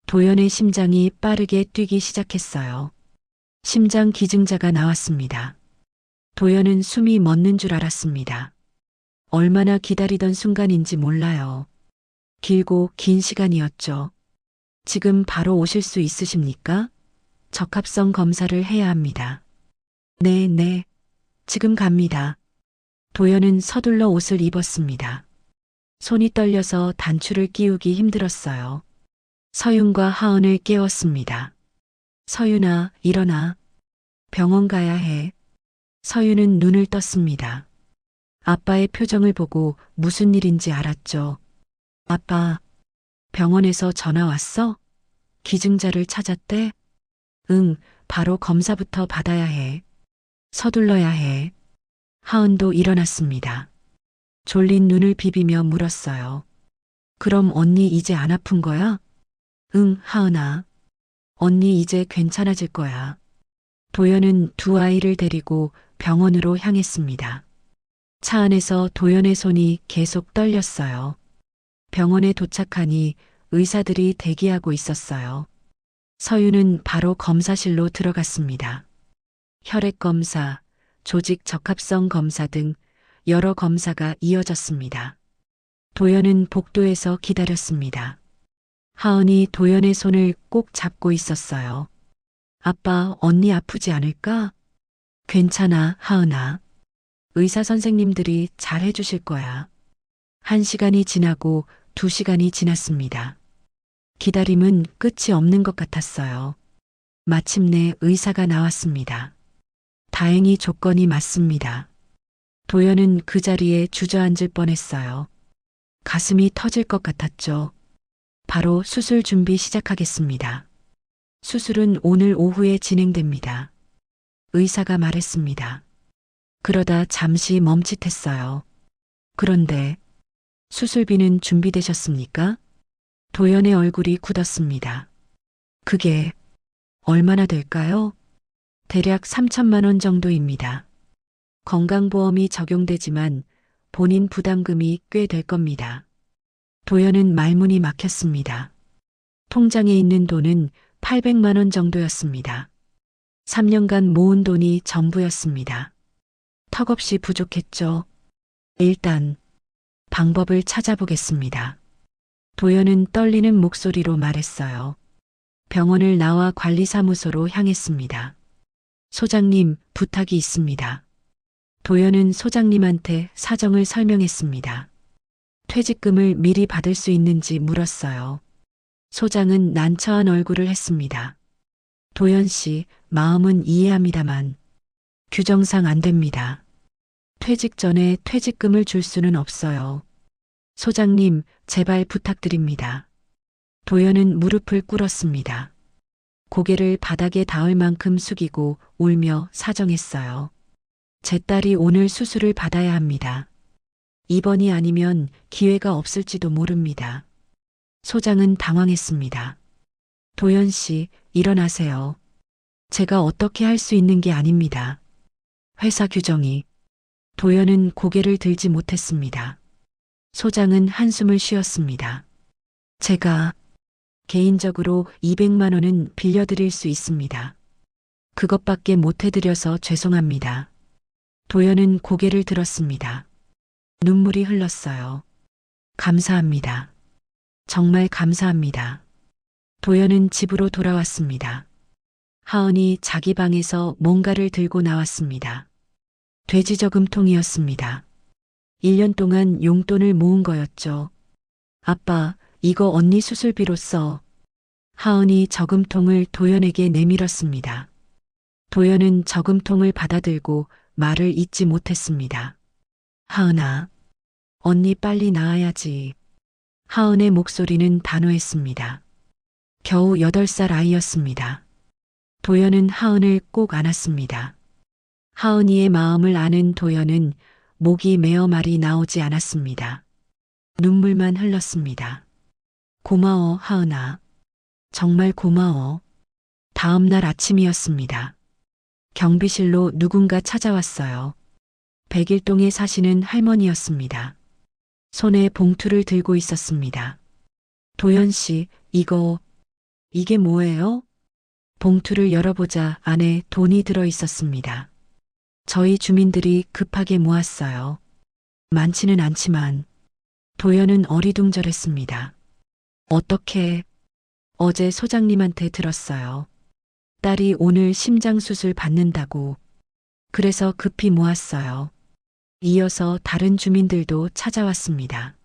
도연의 심장이 빠르게 뛰기 시작했어요. 심장 기증자가 나왔습니다. 도연은 숨이 멎는 줄 알았습니다. 얼마나 기다리던 순간인지 몰라요. 길고 긴 시간이었죠. 지금 바로 오실 수 있으십니까? 적합성 검사를 해야 합니다. 네, 지금 갑니다. 도연은 서둘러 옷을 입었습니다. 손이 떨려서 단추를 끼우기 힘들었어요. 서윤과 하은을 깨웠습니다. 서윤아, 일어나. 병원 가야 해. 서윤은 눈을 떴습니다. 아빠의 표정을 보고 무슨 일인지 알았죠. 아빠, 병원에서 전화 왔어? 기증자를 찾았대? 응, 바로 검사부터 받아야 해. 서둘러야 해. 하은도 일어났습니다. 졸린 눈을 비비며 물었어요. 그럼 언니 이제 안 아픈 거야? 응, 하은아. 언니 이제 괜찮아질 거야. 도연은 두 아이를 데리고 병원으로 향했습니다. 차 안에서 도연의 손이 계속 떨렸어요. 병원에 도착하니 의사들이 대기하고 있었어요. 서윤은 바로 검사실로 들어갔습니다. 혈액 검사, 조직 적합성 검사 등 여러 검사가 이어졌습니다. 도연은 복도에서 기다렸습니다. 하은이 도연의 손을 꼭 잡고 있었어요. 아빠, 언니 아프지 않을까? 괜찮아, 하은아. 의사 선생님들이 잘 해주실 거야. 1시간이 지나고 2시간이 지났습니다. 기다림은 끝이 없는 것 같았어요. 마침내 의사가 나왔습니다. 다행히 조건이 맞습니다. 도연은 그 자리에 주저앉을 뻔했어요. 가슴이 터질 것 같았죠. 바로 수술 준비 시작하겠습니다. 수술은 오늘 오후에 진행됩니다. 의사가 말했습니다. 그러다 잠시 멈칫했어요. 그런데 수술비는 준비되셨습니까? 도연의 얼굴이 굳었습니다. 그게 얼마나 될까요? 대략 3천만 원 정도입니다. 건강보험이 적용되지만 본인 부담금이 꽤 될 겁니다. 도연은 말문이 막혔습니다. 통장에 있는 돈은 800만 원 정도였습니다. 3년간 모은 돈이 전부였습니다. 턱없이 부족했죠. 일단 방법을 찾아보겠습니다. 도연은 떨리는 목소리로 말했어요. 병원을 나와 관리사무소로 향했습니다. 소장님, 부탁이 있습니다. 도연은 소장님한테 사정을 설명했습니다. 퇴직금을 미리 받을 수 있는지 물었어요. 소장은 난처한 얼굴을 했습니다. 도연 씨, 마음은 이해합니다만 규정상 안 됩니다. 퇴직 전에 퇴직금을 줄 수는 없어요. 소장님, 제발 부탁드립니다. 도연은 무릎을 꿇었습니다. 고개를 바닥에 닿을 만큼 숙이고 울며 사정했어요. 제 딸이 오늘 수술을 받아야 합니다. 이번이 아니면 기회가 없을지도 모릅니다. 소장은 당황했습니다. 도연 씨, 일어나세요. 제가 어떻게 할 수 있는 게 아닙니다. 회사 규정이. 도연은 고개를 들지 못했습니다. 소장은 한숨을 쉬었습니다. 제가 개인적으로 200만 원은 빌려드릴 수 있습니다. 그것밖에 못 해드려서 죄송합니다. 도연은 고개를 들었습니다. 눈물이 흘렀어요. 감사합니다. 정말 감사합니다. 도연은 집으로 돌아왔습니다. 하은이 자기 방에서 뭔가를 들고 나왔습니다. 돼지 저금통이었습니다. 1년 동안 용돈을 모은 거였죠. 아빠, 이거 언니 수술비로 써. 하은이 저금통을 도연에게 내밀었습니다. 도연은 저금통을 받아들고 말을 잇지 못했습니다. 하은아, 언니 빨리 나아야지. 하은의 목소리는 단호했습니다. 겨우 8살 아이였습니다. 도연은 하은을 꼭 안았습니다. 하은이의 마음을 아는 도연은 목이 메어 말이 나오지 않았습니다. 눈물만 흘렀습니다. 고마워, 하은아. 정말 고마워. 다음 날 아침이었습니다. 경비실로 누군가 찾아왔어요. 백일동에 사시는 할머니였습니다. 손에 봉투를 들고 있었습니다. 도연 씨, 이게 뭐예요? 봉투를 열어보자 안에 돈이 들어 있었습니다. 저희 주민들이 급하게 모았어요. 많지는 않지만. 도연은 어리둥절했습니다. 어떻게? 어제 소장님한테 들었어요. 딸이 오늘 심장수술 받는다고. 그래서 급히 모았어요. 이어서 다른 주민들도 찾아왔습니다.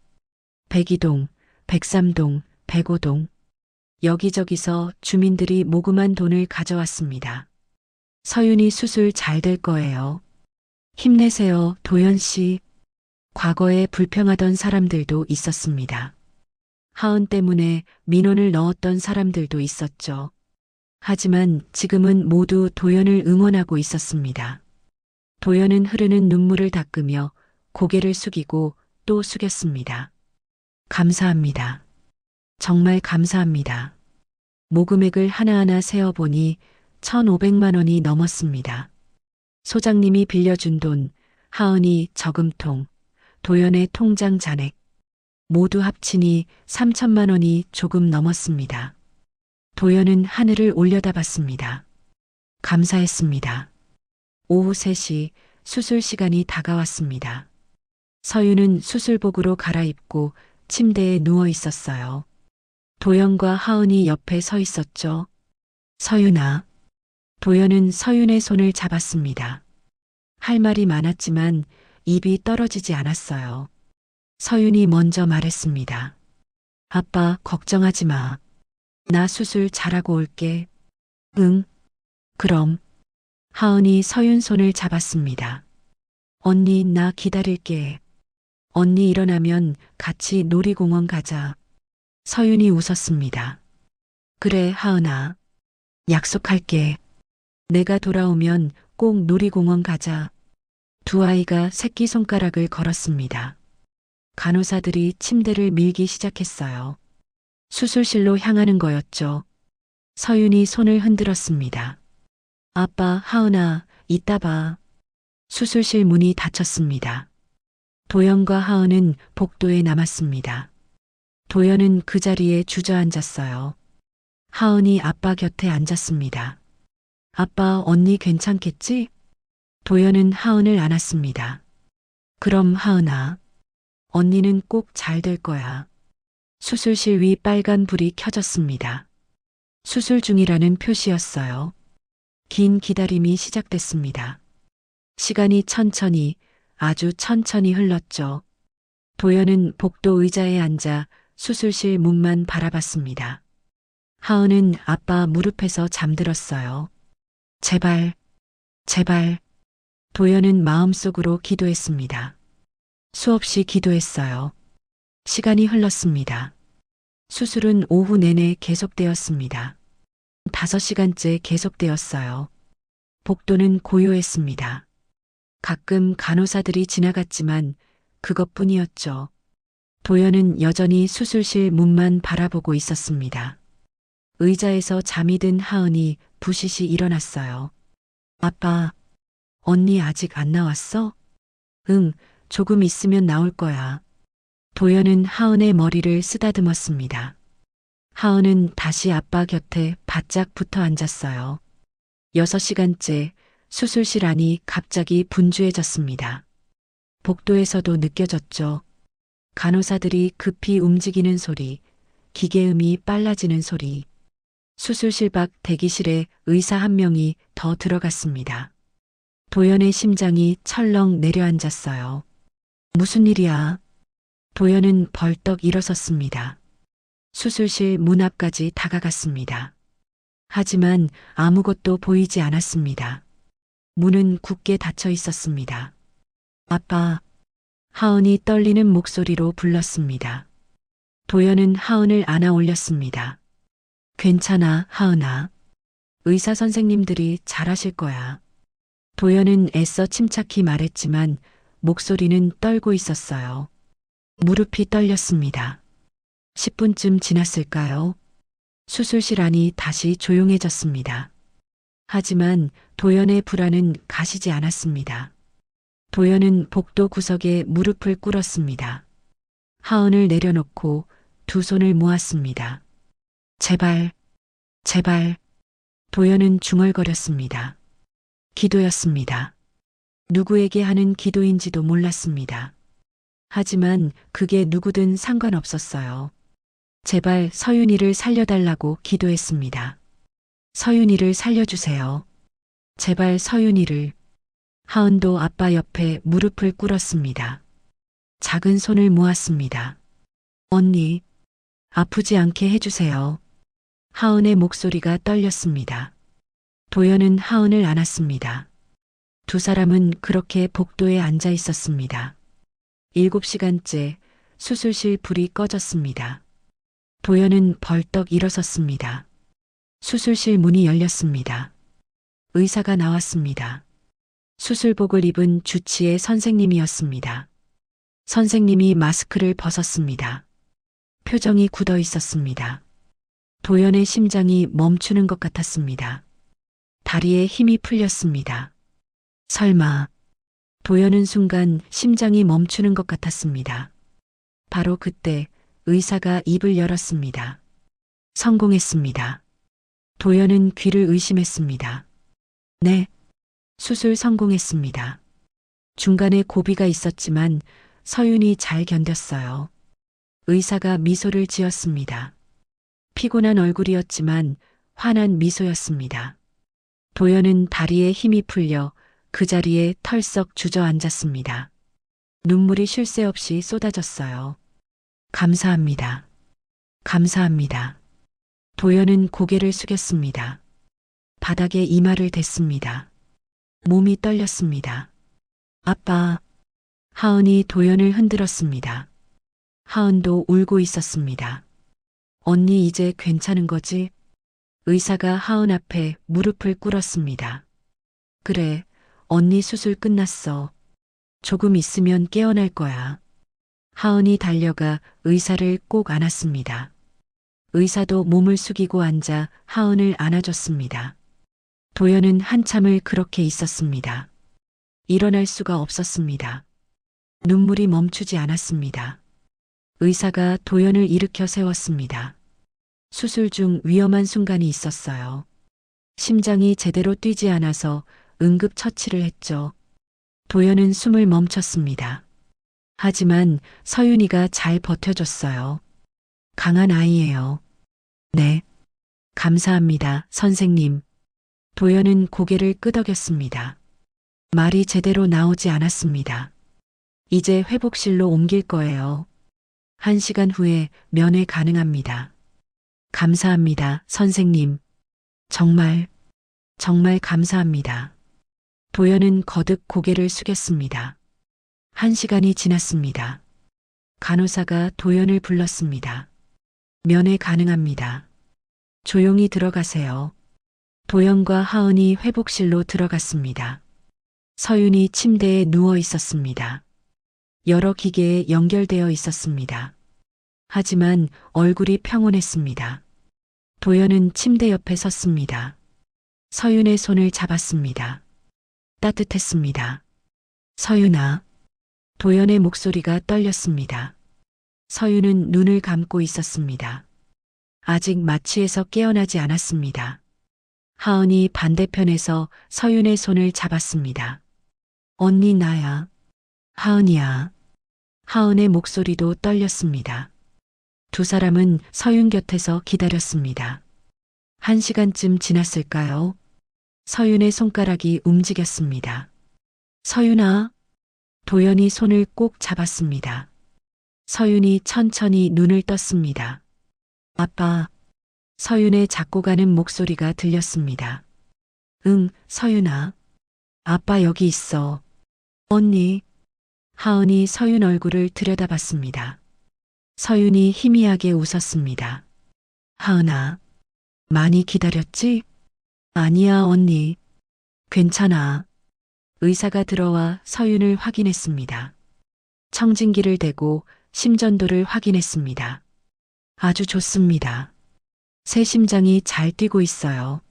백이동, 백삼동, 백오동. 여기저기서 주민들이 모금한 돈을 가져왔습니다. 서윤이 수술 잘 될 거예요. 힘내세요, 도연 씨. 과거에 불평하던 사람들도 있었습니다. 하은 때문에 민원을 넣었던 사람들도 있었죠. 하지만 지금은 모두 도연을 응원하고 있었습니다. 도연은 흐르는 눈물을 닦으며 고개를 숙이고 또 숙였습니다. 감사합니다. 정말 감사합니다. 모금액을 하나하나 세어보니 1,500만 원이 넘었습니다. 소장님이 빌려준 돈, 하은이 저금통, 도연의 통장 잔액, 모두 합치니 3천만 원이 조금 넘었습니다. 도연은 하늘을 올려다봤습니다. 감사했습니다. 오후 3시 수술 시간이 다가왔습니다. 서윤은 수술복으로 갈아입고 침대에 누워 있었어요. 도연과 하은이 옆에 서 있었죠. 서윤아. 도연은 서윤의 손을 잡았습니다. 할 말이 많았지만 입이 떨어지지 않았어요. 서윤이 먼저 말했습니다. 아빠, 걱정하지 마. 나 수술 잘하고 올게. 응. 그럼. 하은이 서윤 손을 잡았습니다. 언니, 나 기다릴게. 언니 일어나면 같이 놀이공원 가자. 서윤이 웃었습니다. 그래, 하은아. 약속할게. 내가 돌아오면 꼭 놀이공원 가자. 두 아이가 새끼손가락을 걸었습니다. 간호사들이 침대를 밀기 시작했어요. 수술실로 향하는 거였죠. 서윤이 손을 흔들었습니다. 아빠, 하은아, 이따 봐. 수술실 문이 닫혔습니다. 도연과 하은은 복도에 남았습니다. 도연은 그 자리에 주저앉았어요. 하은이 아빠 곁에 앉았습니다. 아빠, 언니 괜찮겠지? 도연은 하은을 안았습니다. 그럼 하은아, 언니는 꼭 잘 될 거야. 수술실 위 빨간 불이 켜졌습니다. 수술 중이라는 표시였어요. 긴 기다림이 시작됐습니다. 시간이 천천히, 아주 천천히 흘렀죠. 도연은 복도 의자에 앉아 수술실 문만 바라봤습니다. 하은은 아빠 무릎에서 잠들었어요. 제발, 제발. 도연은 마음속으로 기도했습니다. 수없이 기도했어요. 시간이 흘렀습니다. 수술은 오후 내내 계속되었습니다. 5시간째 계속되었어요. 복도는 고요했습니다. 가끔 간호사들이 지나갔지만 그것뿐이었죠. 도연은 여전히 수술실 문만 바라보고 있었습니다. 의자에서 잠이 든 하은이 부시시 일어났어요. 아빠, 언니 아직 안 나왔어? 응, 조금 있으면 나올 거야. 도연은 하은의 머리를 쓰다듬었습니다. 하은은 다시 아빠 곁에 바짝 붙어 앉았어요. 6시간째 수술실 안이 갑자기 분주해졌습니다. 복도에서도 느껴졌죠. 간호사들이 급히 움직이는 소리, 기계음이 빨라지는 소리. 수술실 밖 대기실에 의사 한 명이 더 들어갔습니다. 도연의 심장이 철렁 내려앉았어요. 무슨 일이야? 도연은 벌떡 일어섰습니다. 수술실 문 앞까지 다가갔습니다. 하지만 아무것도 보이지 않았습니다. 문은 굳게 닫혀 있었습니다. 아빠, 하은이 떨리는 목소리로 불렀습니다. 도연은 하은을 안아 올렸습니다. 괜찮아, 하은아. 의사 선생님들이 잘하실 거야. 도연은 애써 침착히 말했지만 목소리는 떨고 있었어요. 무릎이 떨렸습니다. 10분쯤 지났을까요? 수술실 안이 다시 조용해졌습니다. 하지만 도연의 불안은 가시지 않았습니다. 도연은 복도 구석에 무릎을 꿇었습니다. 하은을 내려놓고 두 손을 모았습니다. 제발, 제발. 도연은 중얼거렸습니다. 기도였습니다. 누구에게 하는 기도인지도 몰랐습니다. 하지만 그게 누구든 상관없었어요. 제발 서윤이를 살려달라고 기도했습니다. 서윤이를 살려주세요. 제발 서윤이를. 하은도 아빠 옆에 무릎을 꿇었습니다. 작은 손을 모았습니다. 언니, 아프지 않게 해주세요. 하은의 목소리가 떨렸습니다. 도연은 하은을 안았습니다. 두 사람은 그렇게 복도에 앉아 있었습니다. 7시간째 수술실 불이 꺼졌습니다. 도연은 벌떡 일어섰습니다. 수술실 문이 열렸습니다. 의사가 나왔습니다. 수술복을 입은 주치의 선생님이었습니다. 선생님이 마스크를 벗었습니다. 표정이 굳어 있었습니다. 도연의 심장이 멈추는 것 같았습니다. 다리에 힘이 풀렸습니다. 설마, 도연은 순간 심장이 멈추는 것 같았습니다. 바로 그때 의사가 입을 열었습니다. 성공했습니다. 도연은 귀를 의심했습니다. 네, 수술 성공했습니다. 중간에 고비가 있었지만 서윤이 잘 견뎠어요. 의사가 미소를 지었습니다. 피곤한 얼굴이었지만 환한 미소였습니다. 도연은 다리에 힘이 풀려 그 자리에 털썩 주저앉았습니다. 눈물이 쉴 새 없이 쏟아졌어요. 감사합니다. 감사합니다. 도연은 고개를 숙였습니다. 바닥에 이마를 댔습니다. 몸이 떨렸습니다. 아빠. 하은이 도연을 흔들었습니다. 하은도 울고 있었습니다. 언니 이제 괜찮은 거지? 의사가 하은 앞에 무릎을 꿇었습니다. 그래, 언니 수술 끝났어. 조금 있으면 깨어날 거야. 하은이 달려가 의사를 꼭 안았습니다. 의사도 몸을 숙이고 앉아 하은을 안아줬습니다. 도연은 한참을 그렇게 있었습니다. 일어날 수가 없었습니다. 눈물이 멈추지 않았습니다. 의사가 도연을 일으켜 세웠습니다. 수술 중 위험한 순간이 있었어요. 심장이 제대로 뛰지 않아서 응급처치를 했죠. 도연은 숨을 멈췄습니다. 하지만 서윤이가 잘 버텨줬어요. 강한 아이예요. 네. 감사합니다, 선생님. 도연은 고개를 끄덕였습니다. 말이 제대로 나오지 않았습니다. 이제 회복실로 옮길 거예요. 1시간 후에 면회 가능합니다. 감사합니다, 선생님. 정말 감사합니다. 도연은 거듭 고개를 숙였습니다. 1시간이 지났습니다. 간호사가 도연을 불렀습니다. 면회 가능합니다. 조용히 들어가세요. 도연과 하은이 회복실로 들어갔습니다. 서윤이 침대에 누워 있었습니다. 여러 기계에 연결되어 있었습니다. 하지만 얼굴이 평온했습니다. 도연은 침대 옆에 섰습니다. 서윤의 손을 잡았습니다. 따뜻했습니다. 서윤아. 도연의 목소리가 떨렸습니다. 서윤은 눈을 감고 있었습니다. 아직 마취에서 깨어나지 않았습니다. 하은이 반대편에서 서윤의 손을 잡았습니다. 언니 나야. 하은이야. 하은의 목소리도 떨렸습니다. 두 사람은 서윤 곁에서 기다렸습니다. 1시간쯤 지났을까요? 서윤의 손가락이 움직였습니다. 서윤아. 도연이 손을 꼭 잡았습니다. 서윤이 천천히 눈을 떴습니다. 아빠. 서윤의 작고 가는 목소리가 들렸습니다. 응, 서윤아. 아빠 여기 있어. 언니. 하은이 서윤 얼굴을 들여다봤습니다. 서윤이 희미하게 웃었습니다. 하은아. 많이 기다렸지? 아니야, 언니. 괜찮아. 의사가 들어와 서윤을 확인했습니다. 청진기를 대고 심전도를 확인했습니다. 아주 좋습니다. 새 심장이 잘 뛰고 있어요.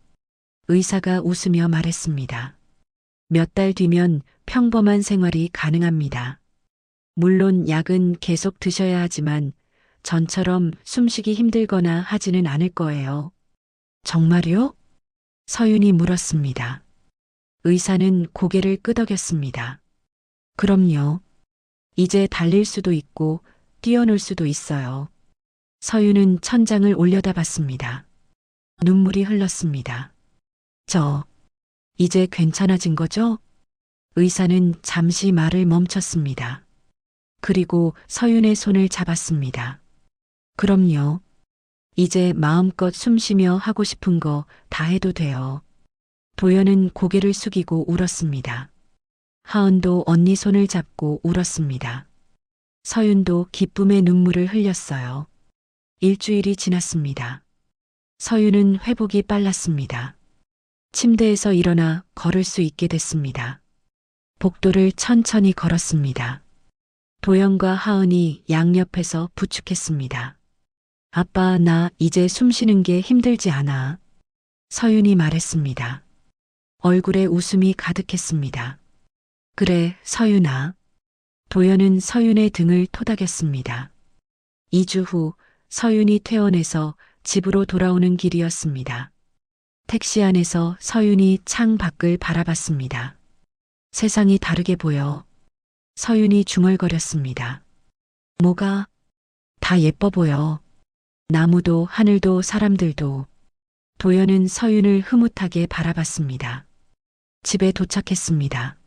의사가 웃으며 말했습니다. 몇 달 뒤면 평범한 생활이 가능합니다. 물론 약은 계속 드셔야 하지만 전처럼 숨쉬기 힘들거나 하지는 않을 거예요. 정말요? 서윤이 물었습니다. 의사는 고개를 끄덕였습니다. 그럼요. 이제 달릴 수도 있고 뛰어놀 수도 있어요. 서윤은 천장을 올려다봤습니다. 눈물이 흘렀습니다. 이제 괜찮아진 거죠? 의사는 잠시 말을 멈췄습니다. 그리고 서윤의 손을 잡았습니다. 그럼요. 이제 마음껏 숨쉬며 하고 싶은 거 다 해도 돼요. 도연은 고개를 숙이고 울었습니다. 하은도 언니 손을 잡고 울었습니다. 서윤도 기쁨의 눈물을 흘렸어요. 일주일이 지났습니다. 서윤은 회복이 빨랐습니다. 침대에서 일어나 걸을 수 있게 됐습니다. 복도를 천천히 걸었습니다. 도연과 하은이 양옆에서 부축했습니다. 아빠, 나 이제 숨 쉬는 게 힘들지 않아. 서윤이 말했습니다. 얼굴에 웃음이 가득했습니다. 그래, 서윤아. 도연은 서윤의 등을 토닥였습니다. 2주 후 서윤이 퇴원해서 집으로 돌아오는 길이었습니다. 택시 안에서 서윤이 창 밖을 바라봤습니다. 세상이 다르게 보여. 서윤이 중얼거렸습니다. 뭐가? 다 예뻐 보여. 나무도 하늘도 사람들도. 도연은 서윤을 흐뭇하게 바라봤습니다. 집에 도착했습니다.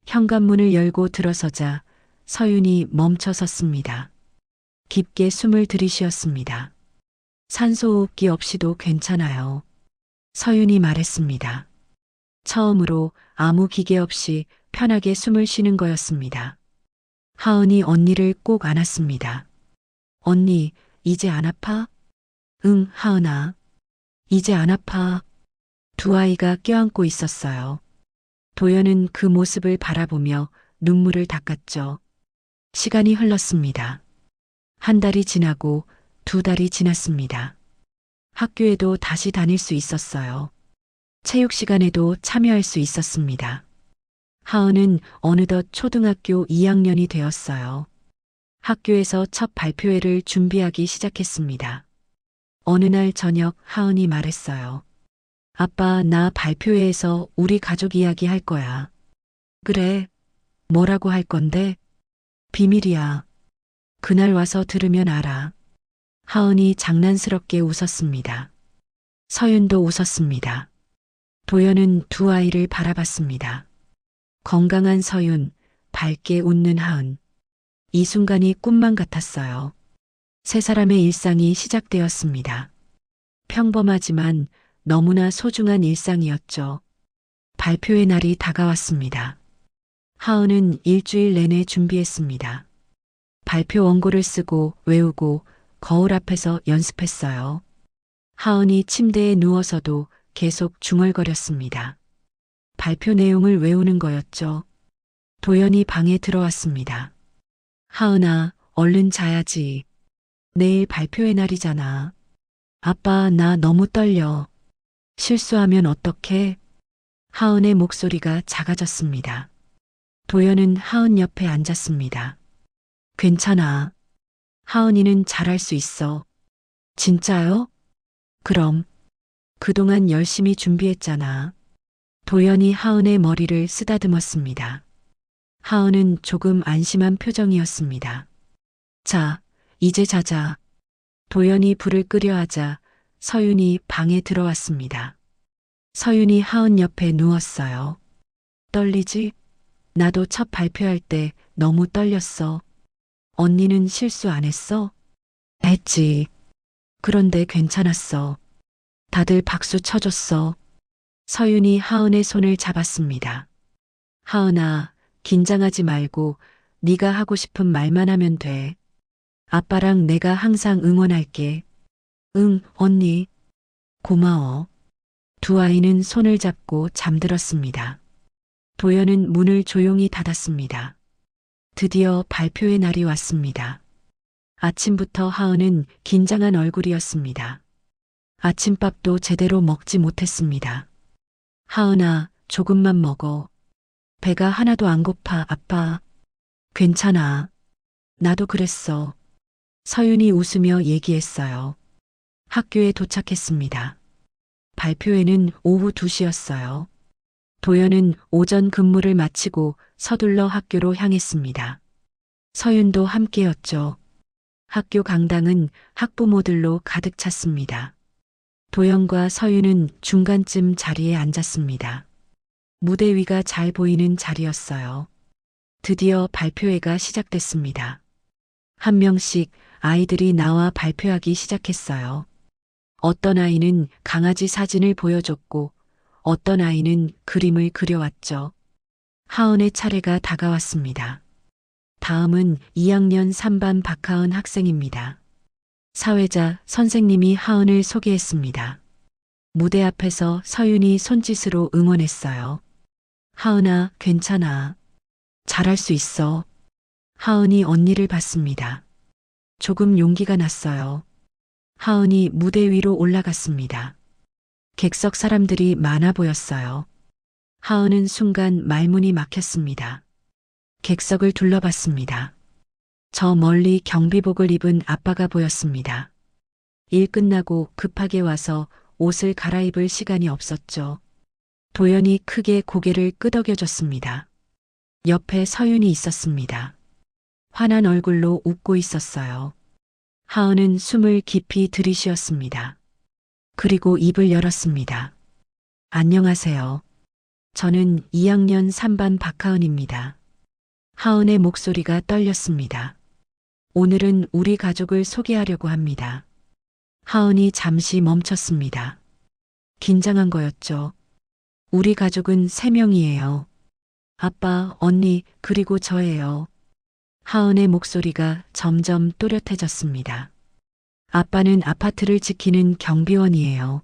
현관문을 열고 들어서자 서윤이 멈춰 섰습니다. 깊게 숨을 들이쉬었습니다. 산소호흡기 없이도 괜찮아요. 서윤이 말했습니다. 처음으로 아무 기계 없이 편하게 숨을 쉬는 거였습니다. 하은이 언니를 꼭 안았습니다. 언니, 이제 안 아파? 응, 하은아. 이제 안 아파. 두 아이가 껴안고 있었어요. 도연은 그 모습을 바라보며 눈물을 닦았죠. 시간이 흘렀습니다. 1달이 지나고 2달이 지났습니다. 학교에도 다시 다닐 수 있었어요. 체육 시간에도 참여할 수 있었습니다. 하은은 어느덧 초등학교 2학년이 되었어요. 학교에서 첫 발표회를 준비하기 시작했습니다. 어느 날 저녁 하은이 말했어요. 아빠, 나 발표회에서 우리 가족 이야기 할 거야. 그래. 뭐라고 할 건데? 비밀이야. 그날 와서 들으면 알아. 하은이 장난스럽게 웃었습니다. 서윤도 웃었습니다. 도연은 두 아이를 바라봤습니다. 건강한 서윤, 밝게 웃는 하은. 이 순간이 꿈만 같았어요. 세 사람의 일상이 시작되었습니다. 평범하지만 너무나 소중한 일상이었죠. 발표의 날이 다가왔습니다. 하은은 일주일 내내 준비했습니다. 발표 원고를 쓰고 외우고 거울 앞에서 연습했어요. 하은이 침대에 누워서도 계속 중얼거렸습니다. 발표 내용을 외우는 거였죠. 도연이 방에 들어왔습니다. 하은아, 얼른 자야지. 내일 발표의 날이잖아. 아빠, 나 너무 떨려. 실수하면 어떡해? 하은의 목소리가 작아졌습니다. 도연은 하은 옆에 앉았습니다. 괜찮아. 하은이는 잘할 수 있어. 진짜요? 그럼. 그동안 열심히 준비했잖아. 도연이 하은의 머리를 쓰다듬었습니다. 하은은 조금 안심한 표정이었습니다. 자, 이제 자자. 도연이 불을 끄려 하자 서윤이 방에 들어왔습니다. 서윤이 하은 옆에 누웠어요. 떨리지? 나도 첫 발표할 때 너무 떨렸어. 언니는 실수 안 했어? 했지. 그런데 괜찮았어. 다들 박수 쳐줬어. 서윤이 하은의 손을 잡았습니다. 하은아, 긴장하지 말고 네가 하고 싶은 말만 하면 돼. 아빠랑 내가 항상 응원할게. 응, 언니. 고마워. 두 아이는 손을 잡고 잠들었습니다. 도연은 문을 조용히 닫았습니다. 드디어 발표의 날이 왔습니다. 아침부터 하은은 긴장한 얼굴이었습니다. 아침밥도 제대로 먹지 못했습니다. 하은아, 조금만 먹어. 배가 하나도 안 고파, 아빠. 괜찮아. 나도 그랬어. 서윤이 웃으며 얘기했어요. 학교에 도착했습니다. 발표회는 오후 2시였어요. 도연은 오전 근무를 마치고 서둘러 학교로 향했습니다. 서윤도 함께였죠. 학교 강당은 학부모들로 가득 찼습니다. 도연과 서윤은 중간쯤 자리에 앉았습니다. 무대 위가 잘 보이는 자리였어요. 드디어 발표회가 시작됐습니다. 한 명씩 아이들이 나와 발표하기 시작했어요. 어떤 아이는 강아지 사진을 보여줬고 어떤 아이는 그림을 그려왔죠. 하은의 차례가 다가왔습니다. 다음은 2학년 3반 박하은 학생입니다. 사회자 선생님이 하은을 소개했습니다. 무대 앞에서 서윤이 손짓으로 응원했어요. 하은아, 괜찮아. 잘할 수 있어. 하은이 언니를 봤습니다. 조금 용기가 났어요. 하은이 무대 위로 올라갔습니다. 객석 사람들이 많아 보였어요. 하은은 순간 말문이 막혔습니다. 객석을 둘러봤습니다. 저 멀리 경비복을 입은 아빠가 보였습니다. 일 끝나고 급하게 와서 옷을 갈아입을 시간이 없었죠. 도연이 크게 고개를 끄덕여줬습니다. 옆에 서윤이 있었습니다. 환한 얼굴로 웃고 있었어요. 하은은 숨을 깊이 들이쉬었습니다. 그리고 입을 열었습니다. 안녕하세요. 저는 2학년 3반 박하은입니다. 하은의 목소리가 떨렸습니다. 오늘은 우리 가족을 소개하려고 합니다. 하은이 잠시 멈췄습니다. 긴장한 거였죠. 우리 가족은 3명이에요. 아빠, 언니, 그리고 저예요. 하은의 목소리가 점점 또렷해졌습니다. 아빠는 아파트를 지키는 경비원이에요.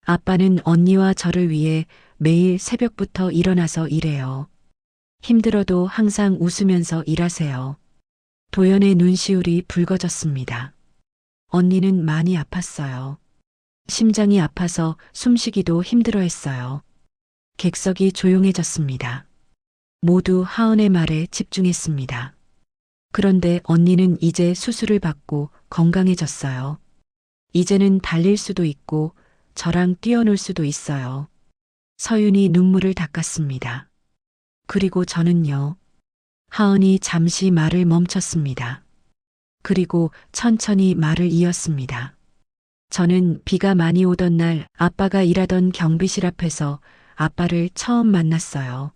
아빠는 언니와 저를 위해 매일 새벽부터 일어나서 일해요. 힘들어도 항상 웃으면서 일하세요. 도연의 눈시울이 붉어졌습니다. 언니는 많이 아팠어요. 심장이 아파서 숨쉬기도 힘들어했어요. 객석이 조용해졌습니다. 모두 하은의 말에 집중했습니다. 그런데 언니는 이제 수술을 받고 건강해졌어요. 이제는 달릴 수도 있고 저랑 뛰어놀 수도 있어요. 서윤이 눈물을 닦았습니다. 그리고 저는요. 하은이 잠시 말을 멈췄습니다. 그리고 천천히 말을 이었습니다. 저는 비가 많이 오던 날 아빠가 일하던 경비실 앞에서 아빠를 처음 만났어요.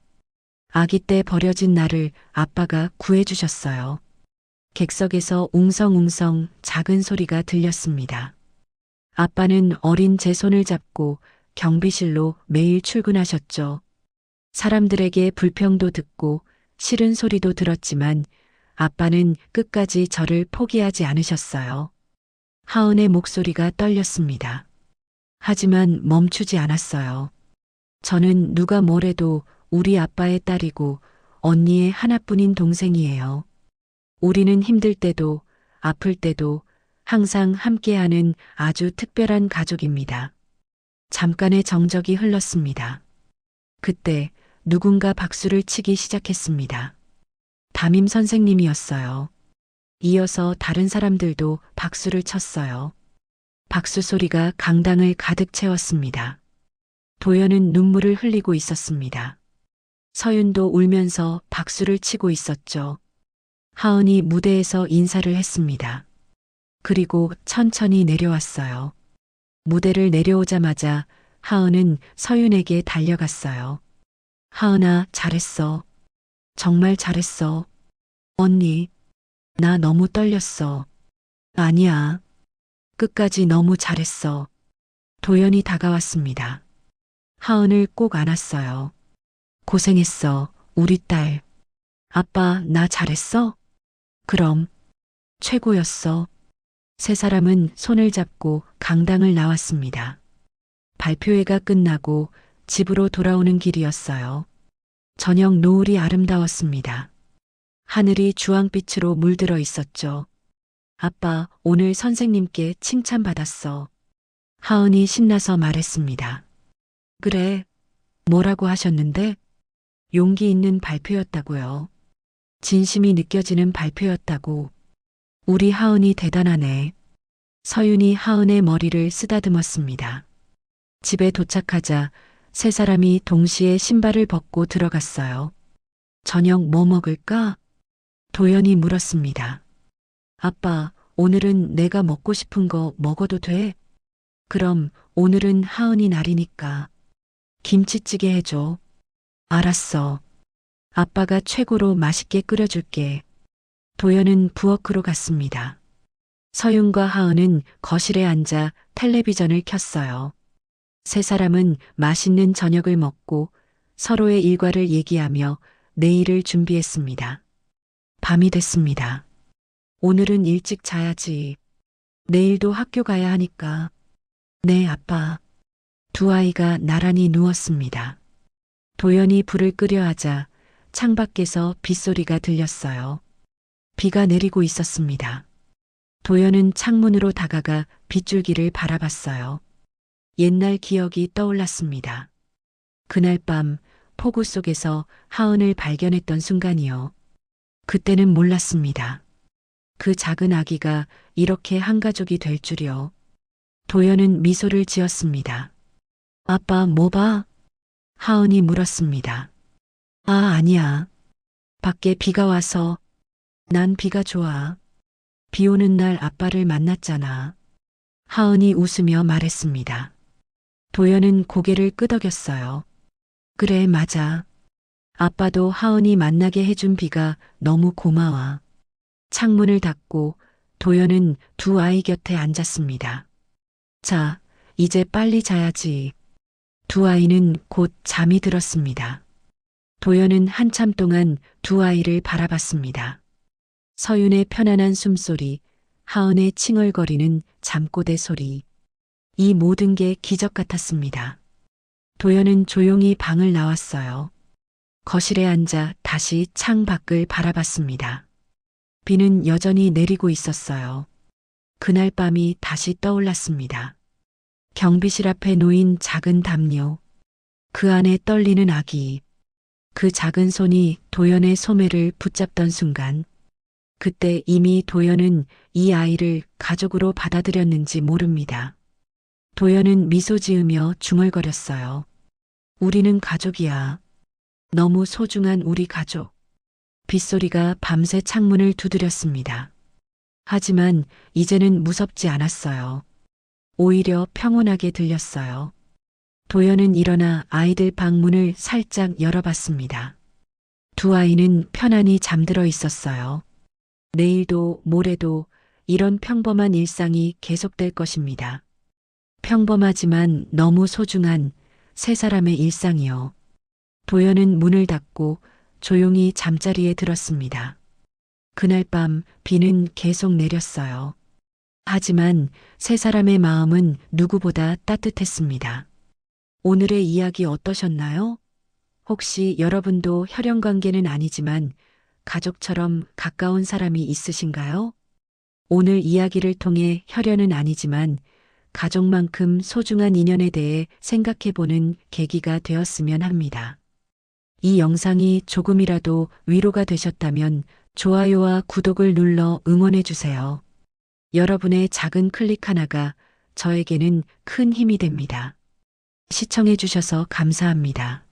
아기 때 버려진 나를 아빠가 구해주셨어요. 객석에서 웅성웅성 작은 소리가 들렸습니다. 아빠는 어린 제 손을 잡고 경비실로 매일 출근하셨죠. 사람들에게 불평도 듣고 싫은 소리도 들었지만 아빠는 끝까지 저를 포기하지 않으셨어요. 하은의 목소리가 떨렸습니다. 하지만 멈추지 않았어요. 저는 누가 뭐래도 우리 아빠의 딸이고 언니의 하나뿐인 동생이에요. 우리는 힘들 때도 아플 때도 항상 함께하는 아주 특별한 가족입니다. 잠깐의 정적이 흘렀습니다. 그때 누군가 박수를 치기 시작했습니다. 담임 선생님이었어요. 이어서 다른 사람들도 박수를 쳤어요. 박수 소리가 강당을 가득 채웠습니다. 도연은 눈물을 흘리고 있었습니다. 서윤도 울면서 박수를 치고 있었죠. 하은이 무대에서 인사를 했습니다. 그리고 천천히 내려왔어요. 무대를 내려오자마자 하은은 서윤에게 달려갔어요. 하은아, 잘했어. 정말 잘했어. 언니, 나 너무 떨렸어. 아니야. 끝까지 너무 잘했어. 도연이 다가왔습니다. 하은을 꼭 안았어요. 고생했어, 우리 딸. 아빠, 나 잘했어? 그럼. 최고였어. 세 사람은 손을 잡고 강당을 나왔습니다. 발표회가 끝나고 집으로 돌아오는 길이었어요. 저녁 노을이 아름다웠습니다. 하늘이 주황빛으로 물들어 있었죠. 아빠, 오늘 선생님께 칭찬받았어. 하은이 신나서 말했습니다. 그래, 뭐라고 하셨는데? 용기 있는 발표였다고요. 진심이 느껴지는 발표였다고. 우리 하은이 대단하네. 서윤이 하은의 머리를 쓰다듬었습니다. 집에 도착하자 세 사람이 동시에 신발을 벗고 들어갔어요. 저녁 뭐 먹을까? 도연이 물었습니다. 아빠, 오늘은 내가 먹고 싶은 거 먹어도 돼? 그럼 오늘은 하은이 날이니까. 김치찌개 해줘. 알았어. 아빠가 최고로 맛있게 끓여줄게. 도연은 부엌으로 갔습니다. 서윤과 하은은 거실에 앉아 텔레비전을 켰어요. 세 사람은 맛있는 저녁을 먹고 서로의 일과를 얘기하며 내일을 준비했습니다. 밤이 됐습니다. 오늘은 일찍 자야지. 내일도 학교 가야 하니까. 네, 아빠. 두 아이가 나란히 누웠습니다. 도연이 불을 끄려 하자 창밖에서 빗소리가 들렸어요. 비가 내리고 있었습니다. 도연은 창문으로 다가가 빗줄기를 바라봤어요. 옛날 기억이 떠올랐습니다. 그날 밤 폭우 속에서 하은을 발견했던 순간이요. 그때는 몰랐습니다. 그 작은 아기가 이렇게 한 가족이 될 줄이요. 도연은 미소를 지었습니다. 아빠, 뭐 봐? 하은이 물었습니다. 아, 아니야. 밖에 비가 와서. 난 비가 좋아. 비 오는 날 아빠를 만났잖아. 하은이 웃으며 말했습니다. 도연은 고개를 끄덕였어요. 그래, 맞아. 아빠도 하은이 만나게 해준 비가 너무 고마워. 창문을 닫고 도연은 두 아이 곁에 앉았습니다. 자, 이제 빨리 자야지. 두 아이는 곧 잠이 들었습니다. 도연은 한참 동안 두 아이를 바라봤습니다. 서윤의 편안한 숨소리, 하은의 칭얼거리는 잠꼬대 소리. 이 모든 게 기적 같았습니다. 도연은 조용히 방을 나왔어요. 거실에 앉아 다시 창 밖을 바라봤습니다. 비는 여전히 내리고 있었어요. 그날 밤이 다시 떠올랐습니다. 경비실 앞에 놓인 작은 담요. 그 안에 떨리는 아기. 그 작은 손이 도연의 소매를 붙잡던 순간. 그때 이미 도연은 이 아이를 가족으로 받아들였는지 모릅니다. 도연은 미소 지으며 중얼거렸어요. 우리는 가족이야. 너무 소중한 우리 가족. 빗소리가 밤새 창문을 두드렸습니다. 하지만 이제는 무섭지 않았어요. 오히려 평온하게 들렸어요. 도연은 일어나 아이들 방 문을 살짝 열어봤습니다. 두 아이는 편안히 잠들어 있었어요. 내일도 모레도 이런 평범한 일상이 계속될 것입니다. 평범하지만 너무 소중한 세 사람의 일상이요. 도연은 문을 닫고 조용히 잠자리에 들었습니다. 그날 밤 비는 계속 내렸어요. 하지만 세 사람의 마음은 누구보다 따뜻했습니다. 오늘의 이야기 어떠셨나요? 혹시 여러분도 혈연 관계는 아니지만 가족처럼 가까운 사람이 있으신가요? 오늘 이야기를 통해 혈연은 아니지만 가족만큼 소중한 인연에 대해 생각해보는 계기가 되었으면 합니다. 이 영상이 조금이라도 위로가 되셨다면 좋아요와 구독을 눌러 응원해주세요. 여러분의 작은 클릭 하나가 저에게는 큰 힘이 됩니다. 시청해주셔서 감사합니다.